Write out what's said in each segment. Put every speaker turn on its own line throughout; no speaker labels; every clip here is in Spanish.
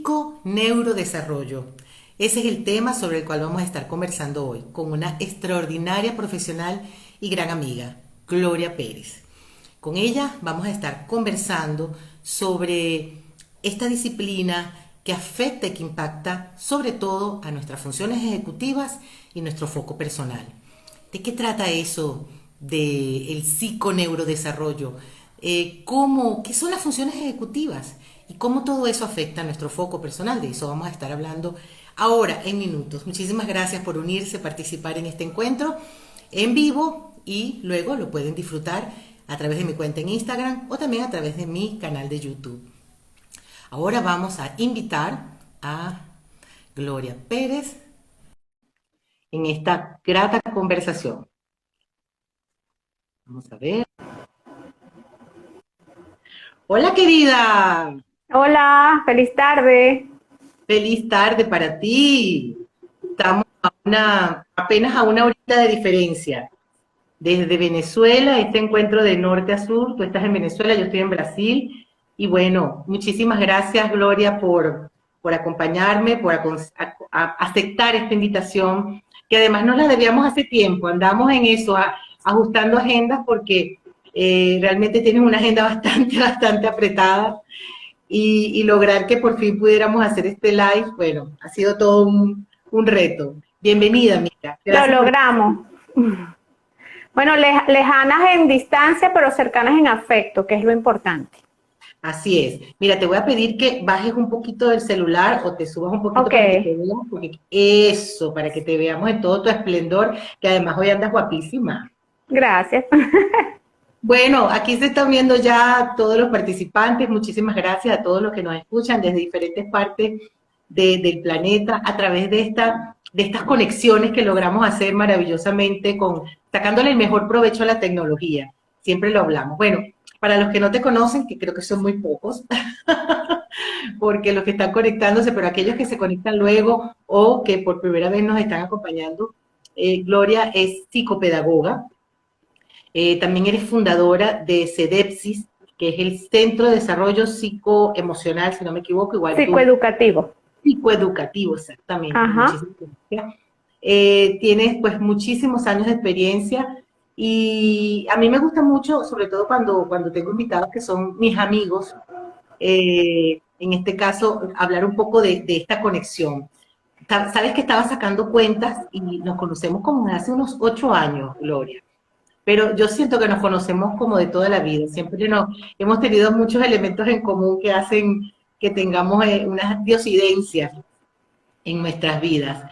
psiconeurodesarrollo. Ese es el tema sobre el cual vamos a estar conversando hoy con una extraordinaria profesional y gran amiga, Gloria Pérez. Con ella vamos a estar conversando sobre esta disciplina que afecta y que impacta sobre todo a nuestras funciones ejecutivas y nuestro foco personal. ¿De qué trata eso del psiconeurodesarrollo? ¿Qué son las funciones ejecutivas? Y cómo todo eso afecta a nuestro foco personal. De eso vamos a estar hablando ahora, en minutos. Muchísimas gracias por unirse, participar en este encuentro en vivo y luego lo pueden disfrutar a través de mi cuenta en Instagram o también a través de mi canal de YouTube. Ahora vamos a invitar a Gloria Pérez en esta grata conversación. Vamos a ver. Hola, querida.
Hola, feliz tarde.
Feliz tarde para ti. Estamos apenas a una horita de diferencia. Desde Venezuela, este encuentro de norte a sur, tú estás en Venezuela, yo estoy en Brasil. Y bueno, muchísimas gracias, Gloria, por acompañarme, aceptar esta invitación, que además nos la debíamos hace tiempo. Andamos en eso, ajustando agendas, porque realmente tienes una agenda bastante apretada. Y lograr que por fin pudiéramos hacer este live, bueno, ha sido todo un reto. Bienvenida, amiga.
Lo
Gracias por...
logramos. Bueno, lejanas en distancia, pero cercanas en afecto, que es lo importante.
Así es. Mira, te voy a pedir que bajes un poquito del celular o te subas un poquito
Ok,
para que te veamos, eso, para que te veamos en todo tu esplendor, que además hoy andas guapísima.
gracias.
Bueno, aquí se están viendo ya todos los participantes. Muchísimas gracias a todos los que nos escuchan desde diferentes partes del planeta a través de estas conexiones que logramos hacer maravillosamente sacándole el mejor provecho a la tecnología. Siempre lo hablamos. Bueno, para los que no te conocen, que creo que son muy pocos, porque los que están conectándose, pero aquellos que se conectan luego o que por primera vez nos están acompañando, Gloria es psicopedagoga. También eres fundadora de CEDEPSIS, que es el Centro de Desarrollo Psicoemocional, si no me equivoco, igual tú.
Psicoeducativo.
Psicoeducativo, exactamente.
Ajá.
Muchísimas gracias. Tienes pues muchísimos años de experiencia y a mí me gusta mucho, sobre todo cuando tengo invitados que son mis amigos, en este caso, hablar un poco de esta conexión. Sabes que estaba sacando cuentas y nos conocemos como hace unos 8 años, Gloria. Pero yo siento que nos conocemos como de toda la vida, siempre hemos tenido muchos elementos en común que hacen que tengamos unas diosidencias en nuestras vidas.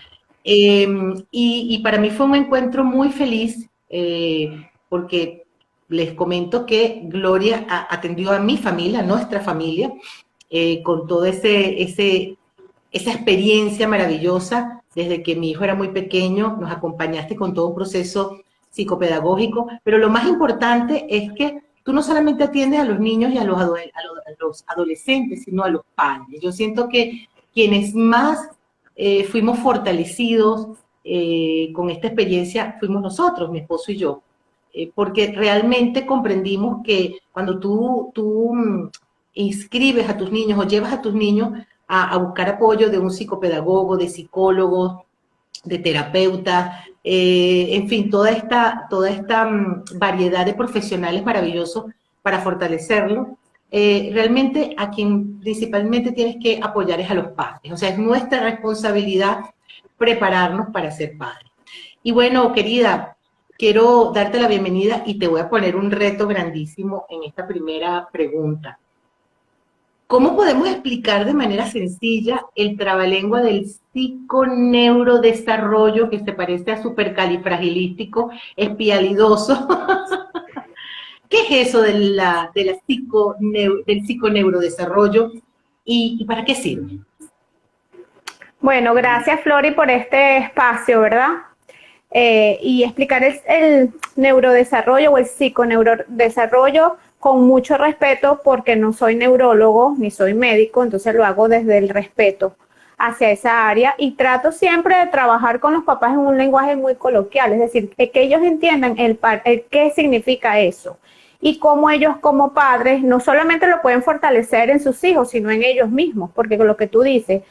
Y para mí fue un encuentro muy feliz, porque les comento que Gloria atendió a mi familia, a nuestra familia, con toda esa experiencia maravillosa. Desde que mi hijo era muy pequeño, nos acompañaste con todo un proceso psicopedagógico, pero lo más importante es que tú no solamente atiendes a los niños y a los adolescentes, sino a los padres. Yo siento que quienes más fuimos fortalecidos con esta experiencia fuimos nosotros, mi esposo y yo, porque realmente comprendimos que cuando tú inscribes a tus niños o llevas a tus niños a buscar apoyo de un psicopedagogo, de psicólogos, de terapeutas, en fin, toda esta variedad de profesionales maravillosos para fortalecerlo. Realmente a quien principalmente tienes que apoyar es a los padres. O sea, es nuestra responsabilidad prepararnos para ser padres. Y bueno, querida, quiero darte la bienvenida y te voy a poner un reto grandísimo en esta primera pregunta. ¿Cómo podemos explicar de manera sencilla el trabalengua del psiconeurodesarrollo que se parece a supercalifragilístico, espialidoso? ¿Qué es eso del psiconeurodesarrollo y para qué sirve?
Bueno, gracias Flori por este espacio, ¿verdad? Y explicar el neurodesarrollo o el psiconeurodesarrollo con mucho respeto porque no soy neurólogo ni soy médico, entonces lo hago desde el respeto hacia esa área y trato siempre de trabajar con los papás en un lenguaje muy coloquial, es decir, que ellos entiendan el qué significa eso y cómo ellos como padres no solamente lo pueden fortalecer en sus hijos, sino en ellos mismos, porque con lo que tú dices,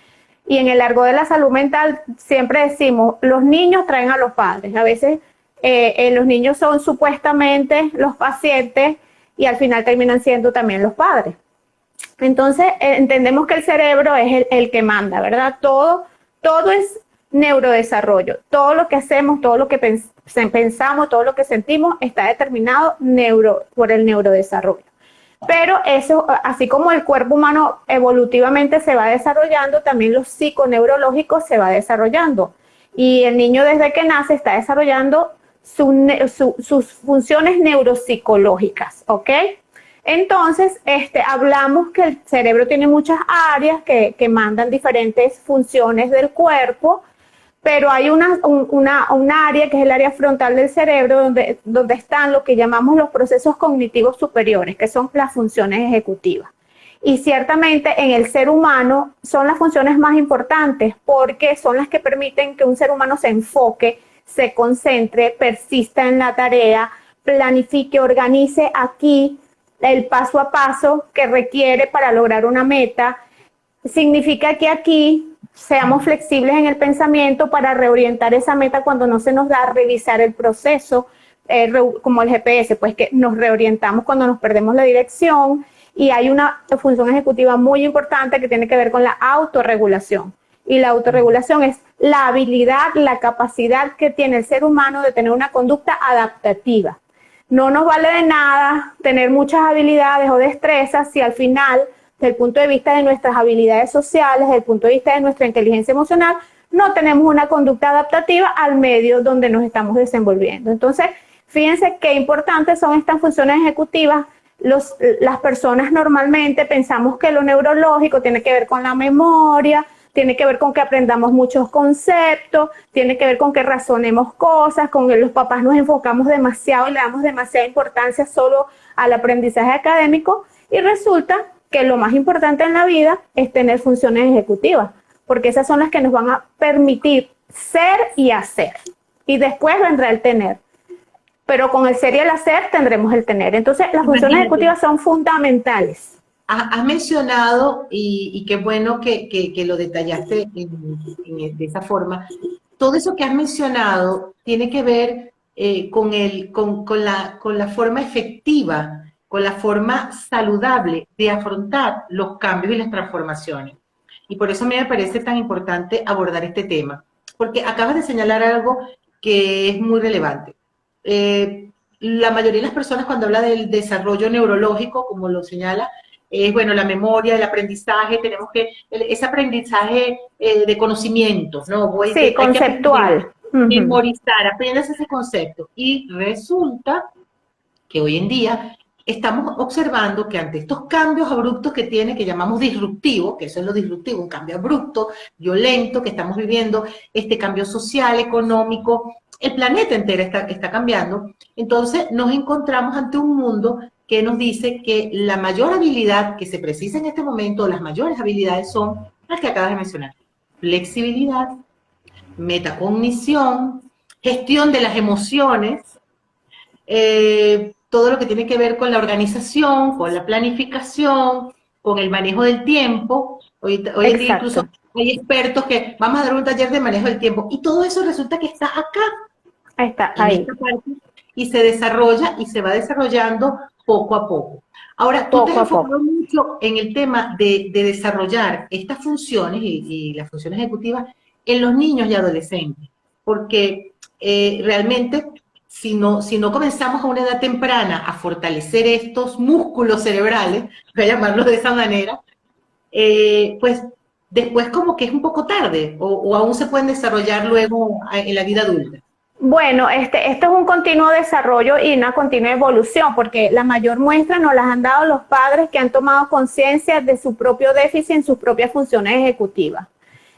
y en el argot de la salud mental siempre decimos, los niños traen a los padres, a veces los niños son supuestamente los pacientes y al final terminan siendo también los padres. Entonces, entendemos que el cerebro es el que manda, ¿verdad? Todo es neurodesarrollo. Todo lo que hacemos, todo lo que pensamos, todo lo que sentimos está determinado por el neurodesarrollo. Pero eso, así como el cuerpo humano evolutivamente se va desarrollando, también lo psiconeurológico se va desarrollando. Y el niño desde que nace está desarrollando sus funciones neuropsicológicas, ¿ok? Entonces, hablamos que el cerebro tiene muchas áreas que mandan diferentes funciones del cuerpo, pero hay una área que es el área frontal del cerebro donde están lo que llamamos los procesos cognitivos superiores, que son las funciones ejecutivas. Y ciertamente en el ser humano son las funciones más importantes porque son las que permiten que un ser humano se enfoque, se concentre, persista en la tarea, planifique, organice aquí el paso a paso que requiere para lograr una meta. Significa que aquí seamos flexibles en el pensamiento para reorientar esa meta cuando no se nos da, revisar el proceso, como el GPS, pues que nos reorientamos cuando nos perdemos la dirección. Y hay una función ejecutiva muy importante que tiene que ver con la autorregulación. Y la autorregulación es la habilidad, la capacidad que tiene el ser humano de tener una conducta adaptativa. No nos vale de nada tener muchas habilidades o destrezas si al final, desde el punto de vista de nuestras habilidades sociales, desde el punto de vista de nuestra inteligencia emocional, no tenemos una conducta adaptativa al medio donde nos estamos desenvolviendo. Entonces, fíjense qué importantes son estas funciones ejecutivas. Las personas normalmente pensamos que lo neurológico tiene que ver con la memoria, tiene que ver con que aprendamos muchos conceptos, tiene que ver con que razonemos cosas, con que los papás nos enfocamos demasiado y le damos demasiada importancia solo al aprendizaje académico, y resulta que lo más importante en la vida es tener funciones ejecutivas, porque esas son las que nos van a permitir ser y hacer, y después vendrá el tener. Pero con el ser y el hacer tendremos el tener. Entonces, las funciones ejecutivas son fundamentales.
Has mencionado, y qué bueno que lo detallaste de esa forma, todo eso que has mencionado tiene que ver con la forma efectiva, con la forma saludable de afrontar los cambios y las transformaciones. Y por eso a mí me parece tan importante abordar este tema, porque acabas de señalar algo que es muy relevante. La mayoría de las personas cuando habla del desarrollo neurológico, como lo señala, es bueno, la memoria, el aprendizaje, tenemos que, ese aprendizaje de conocimientos, ¿no?
Sí, conceptual.
Memorizar, aprendes ese concepto. Y resulta que hoy en día estamos observando que ante estos cambios abruptos que tiene, que llamamos disruptivo, que eso es lo disruptivo, un cambio abrupto, violento, que estamos viviendo, este cambio social, económico, el planeta entero está cambiando, entonces nos encontramos ante un mundo que nos dice que la mayor habilidad que se precisa en este momento, las mayores habilidades son las que acabas de mencionar: flexibilidad, metacognición, gestión de las emociones, todo lo que tiene que ver con la organización, con la planificación, con el manejo del tiempo. Hoy en día incluso hay expertos que vamos a dar un taller de manejo del tiempo, y todo eso resulta que está acá.
Está ahí.
Esta parte, y se desarrolla y se va desarrollando poco a poco. Ahora, tú te has enfocado mucho en el tema de desarrollar estas funciones y las funciones ejecutivas en los niños y adolescentes, porque realmente si no comenzamos a una edad temprana a fortalecer estos músculos cerebrales, voy a llamarlos de esa manera, pues después como que es un poco tarde, o aún se pueden desarrollar luego en la vida adulta.
Bueno, esto es un continuo desarrollo y una continua evolución, porque la mayor muestra nos las han dado los padres que han tomado conciencia de su propio déficit en sus propias funciones ejecutivas.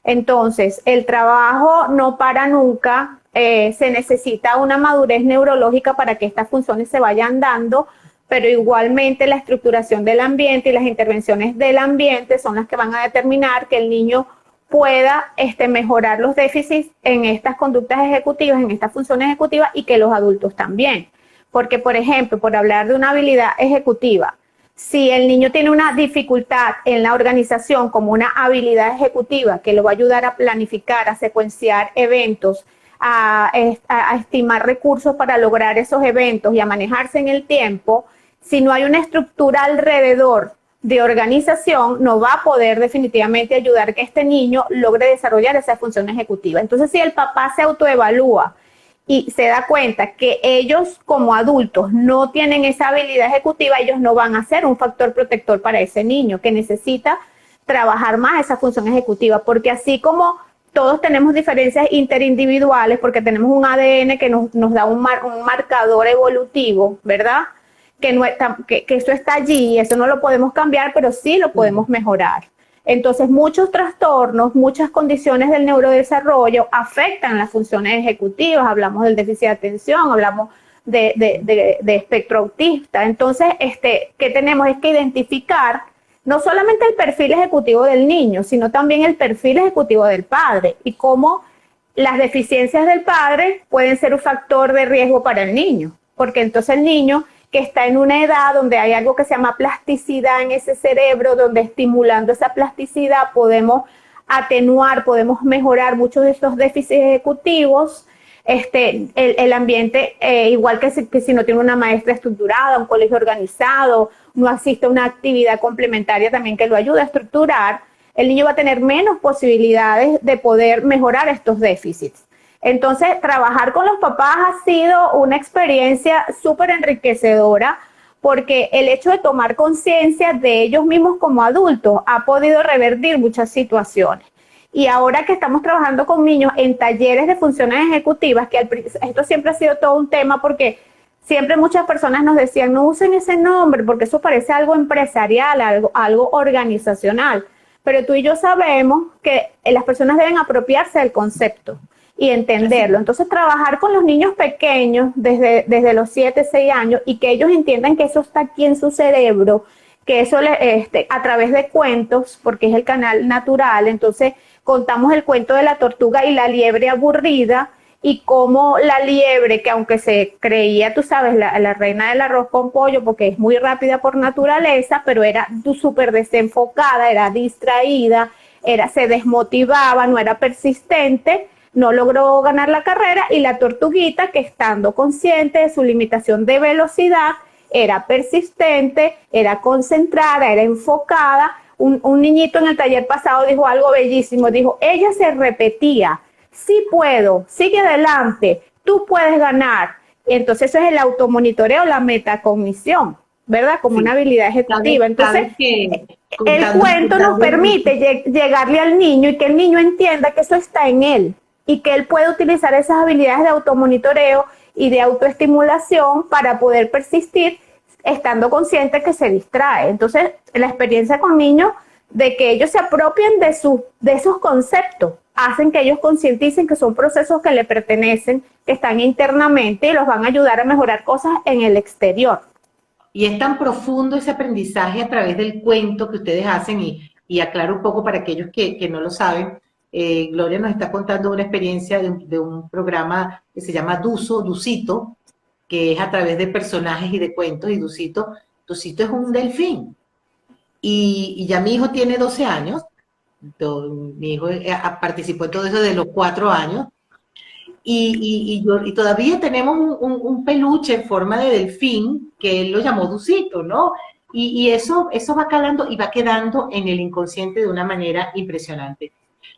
Entonces, el trabajo no para nunca, se necesita una madurez neurológica para que estas funciones se vayan dando, pero igualmente la estructuración del ambiente y las intervenciones del ambiente son las que van a determinar que el niño pueda mejorar los déficits en estas conductas ejecutivas, en estas funciones ejecutivas, y que los adultos también. Porque, por ejemplo, por hablar de una habilidad ejecutiva, si el niño tiene una dificultad en la organización como una habilidad ejecutiva que lo va a ayudar a planificar, a secuenciar eventos, a estimar recursos para lograr esos eventos y a manejarse en el tiempo, si no hay una estructura alrededor de organización, no va a poder definitivamente ayudar a que este niño logre desarrollar esa función ejecutiva. Entonces, si el papá se autoevalúa y se da cuenta que ellos como adultos no tienen esa habilidad ejecutiva, ellos no van a ser un factor protector para ese niño que necesita trabajar más esa función ejecutiva, porque así como todos tenemos diferencias interindividuales, porque tenemos un ADN que nos da un marcador evolutivo, ¿verdad? Que eso está allí y eso no lo podemos cambiar, pero sí lo podemos mejorar. Entonces, muchos trastornos, muchas condiciones del neurodesarrollo afectan las funciones ejecutivas. Hablamos del déficit de atención, hablamos de espectro autista. Entonces, ¿qué tenemos? Es que identificar no solamente el perfil ejecutivo del niño, sino también el perfil ejecutivo del padre y cómo las deficiencias del padre pueden ser un factor de riesgo para el niño, porque entonces el niño que está en una edad donde hay algo que se llama plasticidad en ese cerebro, donde estimulando esa plasticidad podemos atenuar, podemos mejorar muchos de estos déficits ejecutivos. El ambiente, igual que si no tiene una maestra estructurada, un colegio organizado, no asiste a una actividad complementaria también que lo ayude a estructurar, el niño va a tener menos posibilidades de poder mejorar estos déficits. Entonces, trabajar con los papás ha sido una experiencia súper enriquecedora porque el hecho de tomar conciencia de ellos mismos como adultos ha podido revertir muchas situaciones. Y ahora que estamos trabajando con niños en talleres de funciones ejecutivas, que esto siempre ha sido todo un tema porque siempre muchas personas nos decían, no usen ese nombre porque eso parece algo empresarial, algo organizacional. Pero tú y yo sabemos que las personas deben apropiarse del concepto y entenderlo. Entonces, trabajar con los niños pequeños desde los 7, 6 años y que ellos entiendan que eso está aquí en su cerebro, que eso a través de cuentos, porque es el canal natural, entonces contamos el cuento de la tortuga y la liebre aburrida y cómo la liebre, que aunque se creía, tú sabes, la reina del arroz con pollo, porque es muy rápida por naturaleza, pero era súper desenfocada, era distraída, se desmotivaba, no era persistente, no logró ganar la carrera, y la tortuguita, que estando consciente de su limitación de velocidad, era persistente, era concentrada, era enfocada. Un niñito en el taller pasado dijo algo bellísimo, dijo, ella se repetía, sí puedo, sigue adelante, tú puedes ganar. Y entonces eso es el automonitoreo, la metacognición, ¿verdad? Como una habilidad ejecutiva. Entonces, el cuento nos permite llegarle al niño y que el niño entienda que eso está en él y que él puede utilizar esas habilidades de automonitoreo y de autoestimulación para poder persistir estando consciente que se distrae. Entonces, la experiencia con niños de que ellos se apropien de esos conceptos, hacen que ellos concienticen que son procesos que le pertenecen, que están internamente y los van a ayudar a mejorar cosas en el exterior.
Y es tan profundo ese aprendizaje a través del cuento que ustedes hacen, y aclaro un poco para aquellos que no lo saben. Gloria nos está contando una experiencia de un programa que se llama Ducito, que es a través de personajes y de cuentos, y Ducito es un delfín. Y ya mi hijo tiene 12 años, mi hijo participó en todo eso de los 4 años, y todavía tenemos un peluche en forma de delfín que él lo llamó Ducito, ¿no? Y eso va calando y va quedando en el inconsciente de una manera impresionante.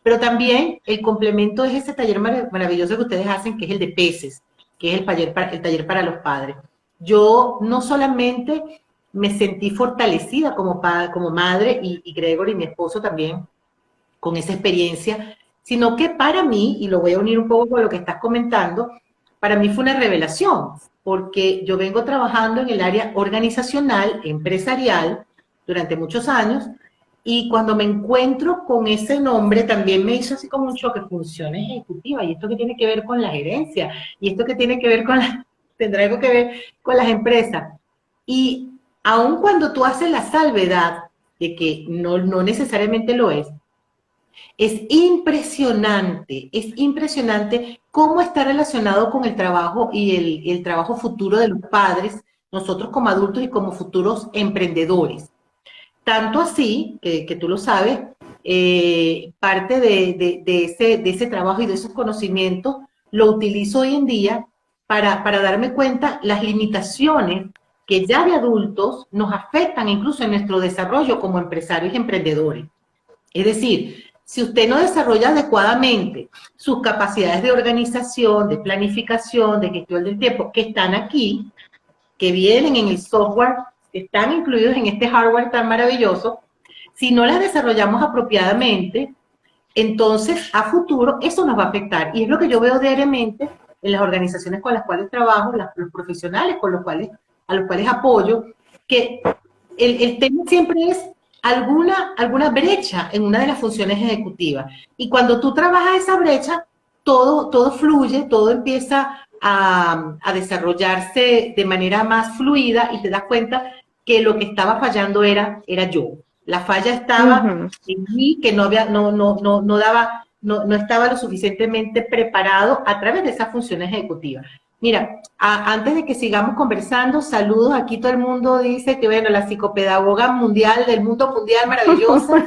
Pero también el complemento es ese taller maravilloso que ustedes hacen, que es el de peces, que es el taller para los padres. Yo no solamente me sentí fortalecida como madre, y Gregory, mi esposo, también, con esa experiencia, sino que para mí, y lo voy a unir un poco con lo que estás comentando, para mí fue una revelación, porque yo vengo trabajando en el área organizacional, empresarial, durante muchos años, y cuando me encuentro con ese nombre también me hizo así como un choque, funciones ejecutivas, y esto que tiene que ver con la gerencia, y esto que tiene que ver tendrá algo que ver con las empresas. Y aun cuando tú haces la salvedad de que no necesariamente lo es, Es impresionante cómo está relacionado con el trabajo y el trabajo futuro de los padres, nosotros como adultos y como futuros emprendedores. Tanto así, que tú lo sabes, parte de ese trabajo y de esos conocimientos lo utilizo hoy en día para darme cuenta las limitaciones que ya de adultos nos afectan incluso en nuestro desarrollo como empresarios y emprendedores. Es decir, si usted no desarrolla adecuadamente sus capacidades de organización, de planificación, de gestión del tiempo, que están aquí, que vienen en el software, que están incluidos en este hardware tan maravilloso, si no las desarrollamos apropiadamente, entonces a futuro eso nos va a afectar. Y es lo que yo veo diariamente en las organizaciones con las cuales trabajo, los profesionales a los cuales apoyo, que el tema siempre es alguna brecha en una de las funciones ejecutivas. Y cuando tú trabajas esa brecha, todo fluye, todo empieza a desarrollarse de manera más fluida y te das cuenta que lo que estaba fallando era yo. La falla estaba en mí, que no estaba lo suficientemente preparado a través de esas funciones ejecutivas. Mira, antes de que sigamos conversando, saludos. Aquí todo el mundo dice que, bueno, la psicopedagoga mundial, del mundo mundial, maravillosa.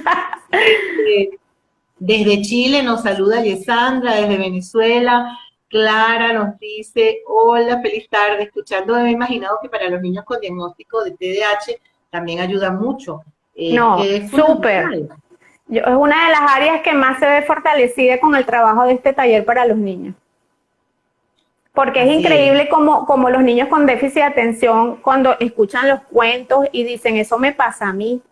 Desde Chile nos saluda Yesandra, desde Venezuela. Clara nos dice, hola, feliz tarde. Escuchando, me he imaginado que para los niños con diagnóstico de TDAH también ayuda mucho.
No, súper. Es una de las áreas que más se ve fortalecida con el trabajo de este taller para los niños. Porque es increíble como los niños con déficit de atención, cuando escuchan los cuentos y dicen, eso me pasa a mí,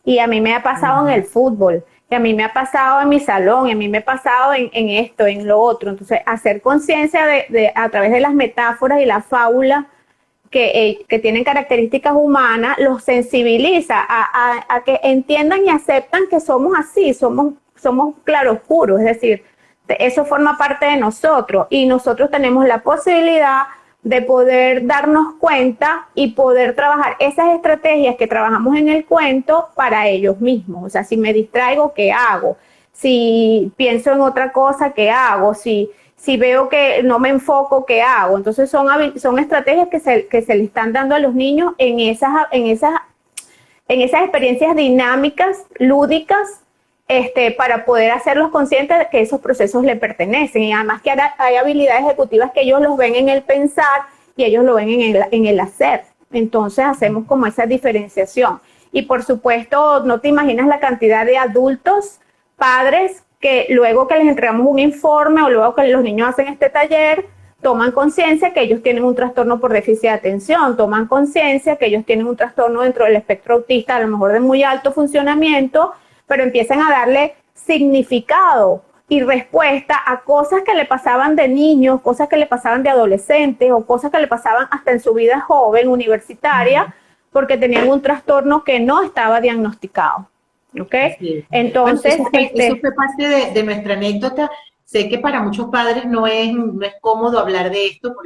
y a mí me ha pasado en el fútbol, y a mí me ha pasado en mi salón, y a mí me ha pasado en esto, en lo otro. Entonces, hacer conciencia a través de las metáforas y la fábula que tienen características humanas, los sensibiliza a que entiendan y aceptan que somos así, somos claroscuros, es decir, eso forma parte de nosotros y nosotros tenemos la posibilidad de poder darnos cuenta y poder trabajar esas estrategias que trabajamos en el cuento para ellos mismos. O sea, si me distraigo, ¿qué hago? Si pienso en otra cosa, ¿qué hago? Si veo que no me enfoco, ¿qué hago? Entonces son estrategias que se le están dando a los niños en esas experiencias dinámicas, lúdicas, para poder hacerlos conscientes de que esos procesos le pertenecen. Y además que hay habilidades ejecutivas que ellos los ven en el pensar y ellos lo ven en el hacer. Entonces hacemos como esa diferenciación. Y por supuesto, no te imaginas la cantidad de adultos, padres, que luego que les entregamos un informe o luego que los niños hacen este taller, toman conciencia que ellos tienen un trastorno por déficit de atención, toman conciencia que ellos tienen un trastorno dentro del espectro autista, a lo mejor de muy alto funcionamiento, pero empiezan a darle significado y respuesta a cosas que le pasaban de niños, cosas que le pasaban de adolescentes o cosas que le pasaban hasta en su vida joven, universitaria, porque tenían un trastorno que no estaba diagnosticado. ¿Ok? Sí. Entonces,
bueno, eso fue parte de nuestra anécdota. Sé que para muchos padres no es cómodo hablar de esto,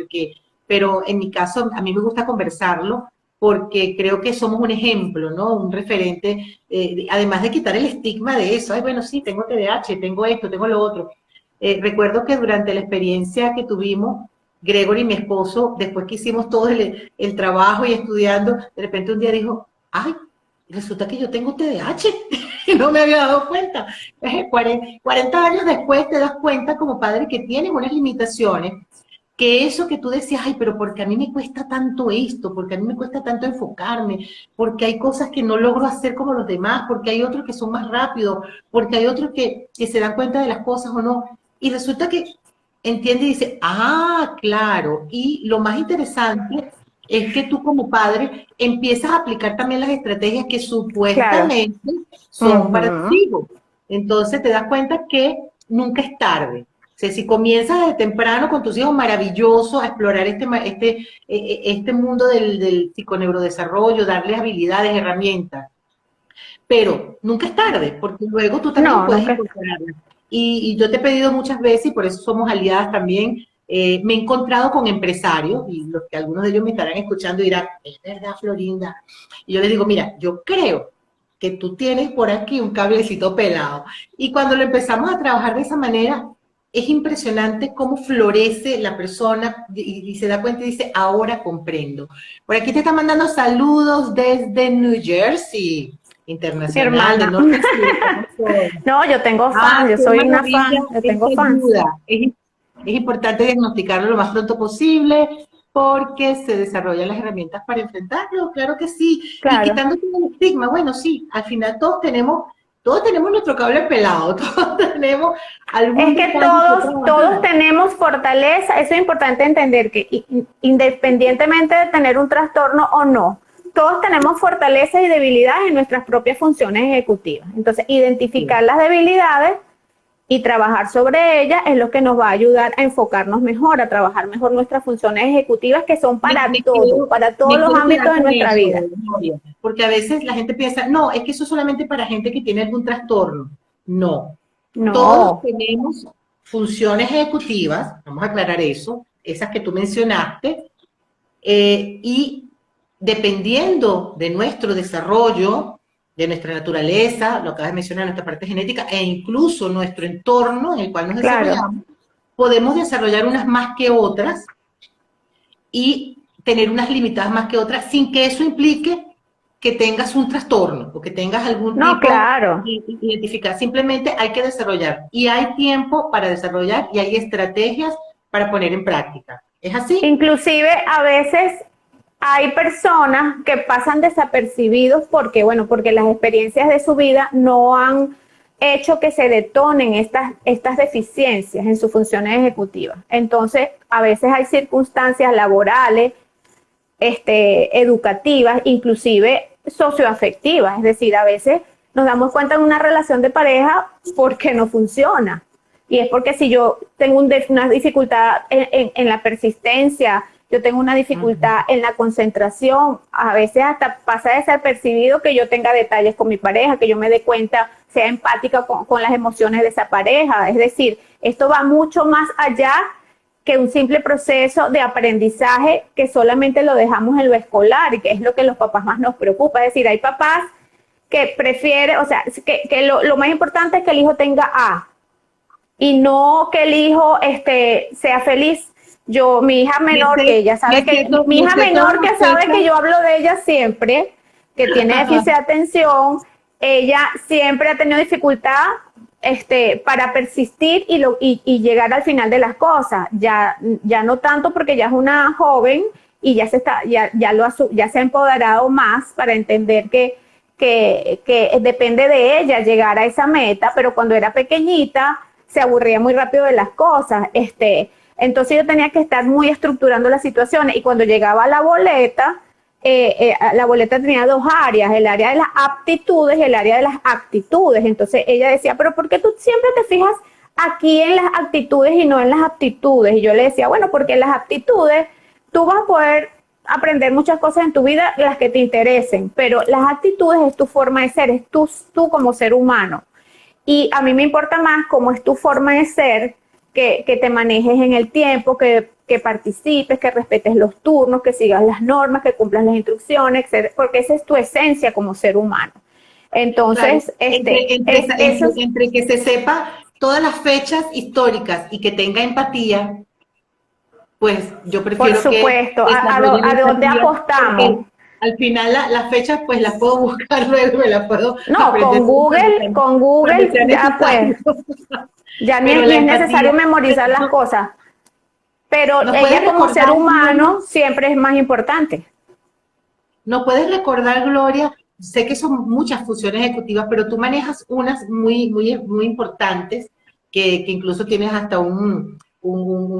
pero en mi caso a mí me gusta conversarlo, porque creo que somos un ejemplo, ¿no? Un referente, además de quitar el estigma de eso. Ay, bueno, sí, tengo TDAH, tengo esto, tengo lo otro. Recuerdo que durante la experiencia que tuvimos, Gregory, mi esposo, después que hicimos todo el trabajo y estudiando, de repente un día dijo, ay, resulta que yo tengo TDAH y no me había dado cuenta. 40 años después te das cuenta como padre que tienes unas limitaciones, que eso que tú decías, ay, pero porque a mí me cuesta tanto esto, porque a mí me cuesta tanto enfocarme, porque hay cosas que no logro hacer como los demás, porque hay otros que son más rápidos, porque hay otros que se dan cuenta de las cosas o no. Y resulta que entiende y dice, ah, claro. Y lo más interesante es que tú como padre empiezas a aplicar también las estrategias que supuestamente son para ti. Entonces te das cuenta que nunca es tarde. O sea, si comienzas desde temprano con tus hijos, maravilloso, a explorar este mundo del psiconeurodesarrollo, darles habilidades, herramientas. Pero nunca es tarde, porque luego tú también puedes incorporarlas. Y yo te he pedido muchas veces, y por eso somos aliadas también, me he encontrado con empresarios, y los que algunos de ellos me estarán escuchando dirán, es verdad, Florinda. Y yo les digo, mira, yo creo que tú tienes por aquí un cablecito pelado. Y cuando lo empezamos a trabajar de esa manera, es impresionante cómo florece la persona y se da cuenta y dice, ahora comprendo. Por aquí te está mandando saludos desde New Jersey,
Mi
internacional, de
hermana.
Norte a Sur.
No, yo tengo fans, yo
Qué
soy una
maravilla
fan, yo
esta
tengo fans.
ayuda. Es importante diagnosticarlo lo más pronto posible porque se desarrollan las herramientas para enfrentarlo, claro que sí. Y
Claro.
quitando todo el estigma, bueno, sí, al final todos tenemos nuestro cable pelado, todos tenemos
Es
algún
que
detalle que
todos
trabajar.
tenemos fortaleza, eso es importante entender que independientemente de tener un trastorno o no, todos tenemos fortalezas y debilidades en nuestras propias funciones ejecutivas. Entonces, identificar las debilidades y trabajar sobre ellas es lo que nos va a ayudar a enfocarnos mejor, a trabajar mejor nuestras funciones ejecutivas que son para todo, para todos
Me
los
quiero
ámbitos
quedar
de
con
nuestra
eso,
vida.
Gloria, porque a veces la gente piensa, no, es que eso es solamente para gente que tiene algún trastorno. No, todos
No,
tenemos funciones ejecutivas, vamos a aclarar eso, esas que tú mencionaste, y dependiendo de nuestro desarrollo, de nuestra naturaleza, lo acabas de mencionar, nuestra parte genética, e incluso nuestro entorno en el cual nos
claro.
desarrollamos, podemos desarrollar unas más que otras y tener unas limitadas más que otras, sin que eso implique que tengas un trastorno o que tengas algún
No,
tipo
claro.
de identificar. Simplemente hay que desarrollar y hay tiempo para desarrollar y hay estrategias para poner en práctica. ¿Es así?
Inclusive a veces hay personas que pasan desapercibidos porque, bueno, porque las experiencias de su vida no han hecho que se detonen estas deficiencias en sus funciones ejecutivas. Entonces, a veces hay circunstancias laborales, educativas, inclusive socioafectivas. Es decir, a veces nos damos cuenta en una relación de pareja porque no funciona. Y es porque si yo tengo una dificultad en la persistencia, yo tengo una dificultad en la concentración, a veces hasta pasa desapercibido que yo tenga detalles con mi pareja, que yo me dé cuenta, sea empática con las emociones de esa pareja. Es decir, esto va mucho más allá que un simple proceso de aprendizaje que solamente lo dejamos en lo escolar y que es lo que los papás más nos preocupa. Es decir, hay papás que prefieren, o sea, que lo más importante es que el hijo tenga A y no que el hijo sea feliz. Yo, mi hija menor, que ella sabe que, mi hija menor que sabe que yo hablo de ella siempre, que tiene déficit de atención, ella siempre ha tenido dificultad para persistir y llegar al final de las cosas. Ya no tanto porque ya es una joven y ya se ha empoderado más para entender que depende de ella llegar a esa meta, pero cuando era pequeñita se aburría muy rápido de las cosas. Entonces yo tenía que estar muy estructurando las situaciones y cuando llegaba la boleta tenía dos áreas, el área de las aptitudes y el área de las actitudes. Entonces ella decía, pero ¿por qué tú siempre te fijas aquí en las actitudes y no en las aptitudes? Y yo le decía, bueno, porque en las aptitudes tú vas a poder aprender muchas cosas en tu vida, las que te interesen, pero las actitudes es tu forma de ser, es tú como ser humano. Y a mí me importa más cómo es tu forma de ser, que te manejes en el tiempo, que participes, que respetes los turnos, que sigas las normas, que cumplas las instrucciones, etc., porque esa es tu esencia como ser humano.
Claro,
Entonces, eso es,
entre que se sepa todas las fechas históricas y que tenga empatía, pues yo
por
prefiero que
supuesto,
desarrollen
a dónde
empatía,
apostamos.
porque al final las fechas pues las puedo buscar luego, me las puedo
No,
aprender
con
cuando
Google
sea
ya pues,
necesario.
ya
Pero
ni
la
es necesario
empatía,
memorizar las
no,
cosas, pero
¿nos
ella
puedes
como ser
recordar, Gloria?
humano siempre es más importante.
¿No puedes recordar, Gloria? Sé que son muchas funciones ejecutivas, pero tú manejas unas muy importantes que incluso tienes hasta un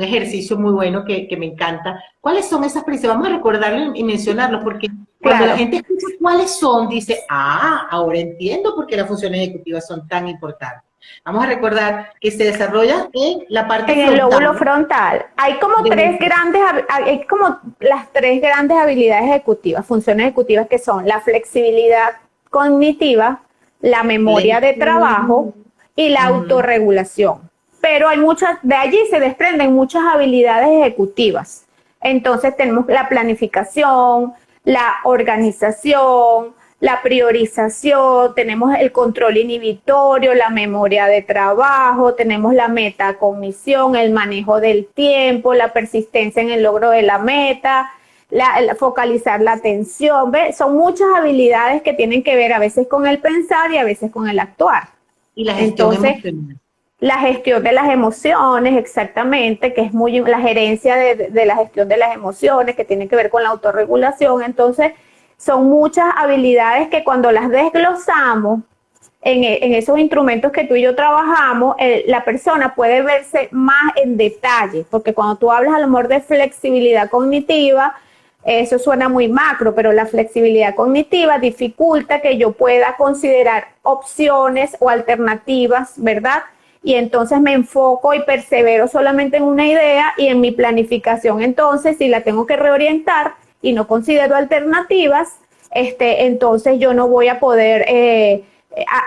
ejercicio muy bueno que me encanta. ¿Cuáles son esas principales? Vamos a recordarlo y mencionarlo, porque cuando la
Claro.
gente escucha cuáles son, dice, ahora entiendo por qué las funciones ejecutivas son tan importantes. Vamos a recordar que se desarrolla en la parte
En el lóbulo
frontal
frontal.
de
Hay como las tres grandes habilidades ejecutivas, funciones ejecutivas que son la flexibilidad cognitiva, la memoria de trabajo y la autorregulación. Pero hay muchas, de allí se desprenden muchas habilidades ejecutivas. Entonces tenemos la planificación, la organización, la priorización, tenemos el control inhibitorio, la memoria de trabajo, tenemos la metacognición, el manejo del tiempo, la persistencia en el logro de la meta, focalizar la atención. ¿Ves? Son muchas habilidades que tienen que ver a veces con el pensar y a veces con el actuar.
Y la gestión emocional.
La gestión de las emociones, exactamente, que es muy la gerencia de la gestión de las emociones, que tiene que ver con la autorregulación. Entonces, son muchas habilidades que cuando las desglosamos en esos instrumentos que tú y yo trabajamos, la persona puede verse más en detalle, porque cuando tú hablas a lo mejor de flexibilidad cognitiva, eso suena muy macro, pero la flexibilidad cognitiva dificulta que yo pueda considerar opciones o alternativas, ¿verdad? Y entonces me enfoco y persevero solamente en una idea, y en mi planificación entonces, si la tengo que reorientar y no considero alternativas, entonces yo no voy a poder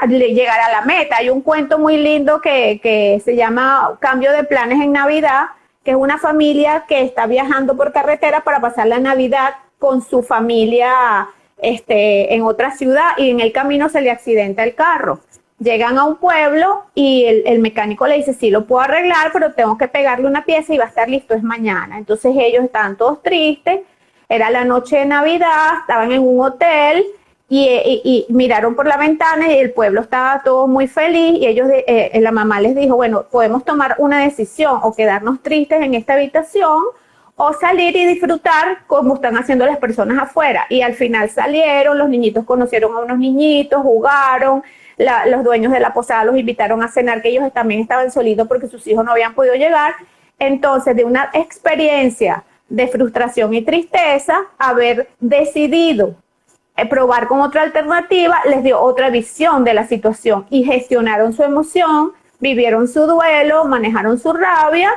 llegar a la meta. Hay un cuento muy lindo que se llama Cambio de planes en Navidad, que es una familia que está viajando por carretera para pasar la Navidad con su familia en otra ciudad, y en el camino se le accidenta el carro. Llegan a un pueblo y el mecánico le dice, sí, lo puedo arreglar, pero tengo que pegarle una pieza y va a estar listo es mañana. Entonces ellos estaban todos tristes, era la noche de Navidad, estaban en un hotel y miraron por la ventana y el pueblo estaba todo muy feliz, y ellos, la mamá les dijo, bueno, podemos tomar una decisión, o quedarnos tristes en esta habitación, o salir y disfrutar como están haciendo las personas afuera. Y al final salieron, los niñitos conocieron a unos niñitos, jugaron, los dueños de la posada los invitaron a cenar, que ellos también estaban solitos porque sus hijos no habían podido llegar. Entonces, de una experiencia de frustración y tristeza, haber decidido probar con otra alternativa, les dio otra visión de la situación y gestionaron su emoción, vivieron su duelo, manejaron su rabia,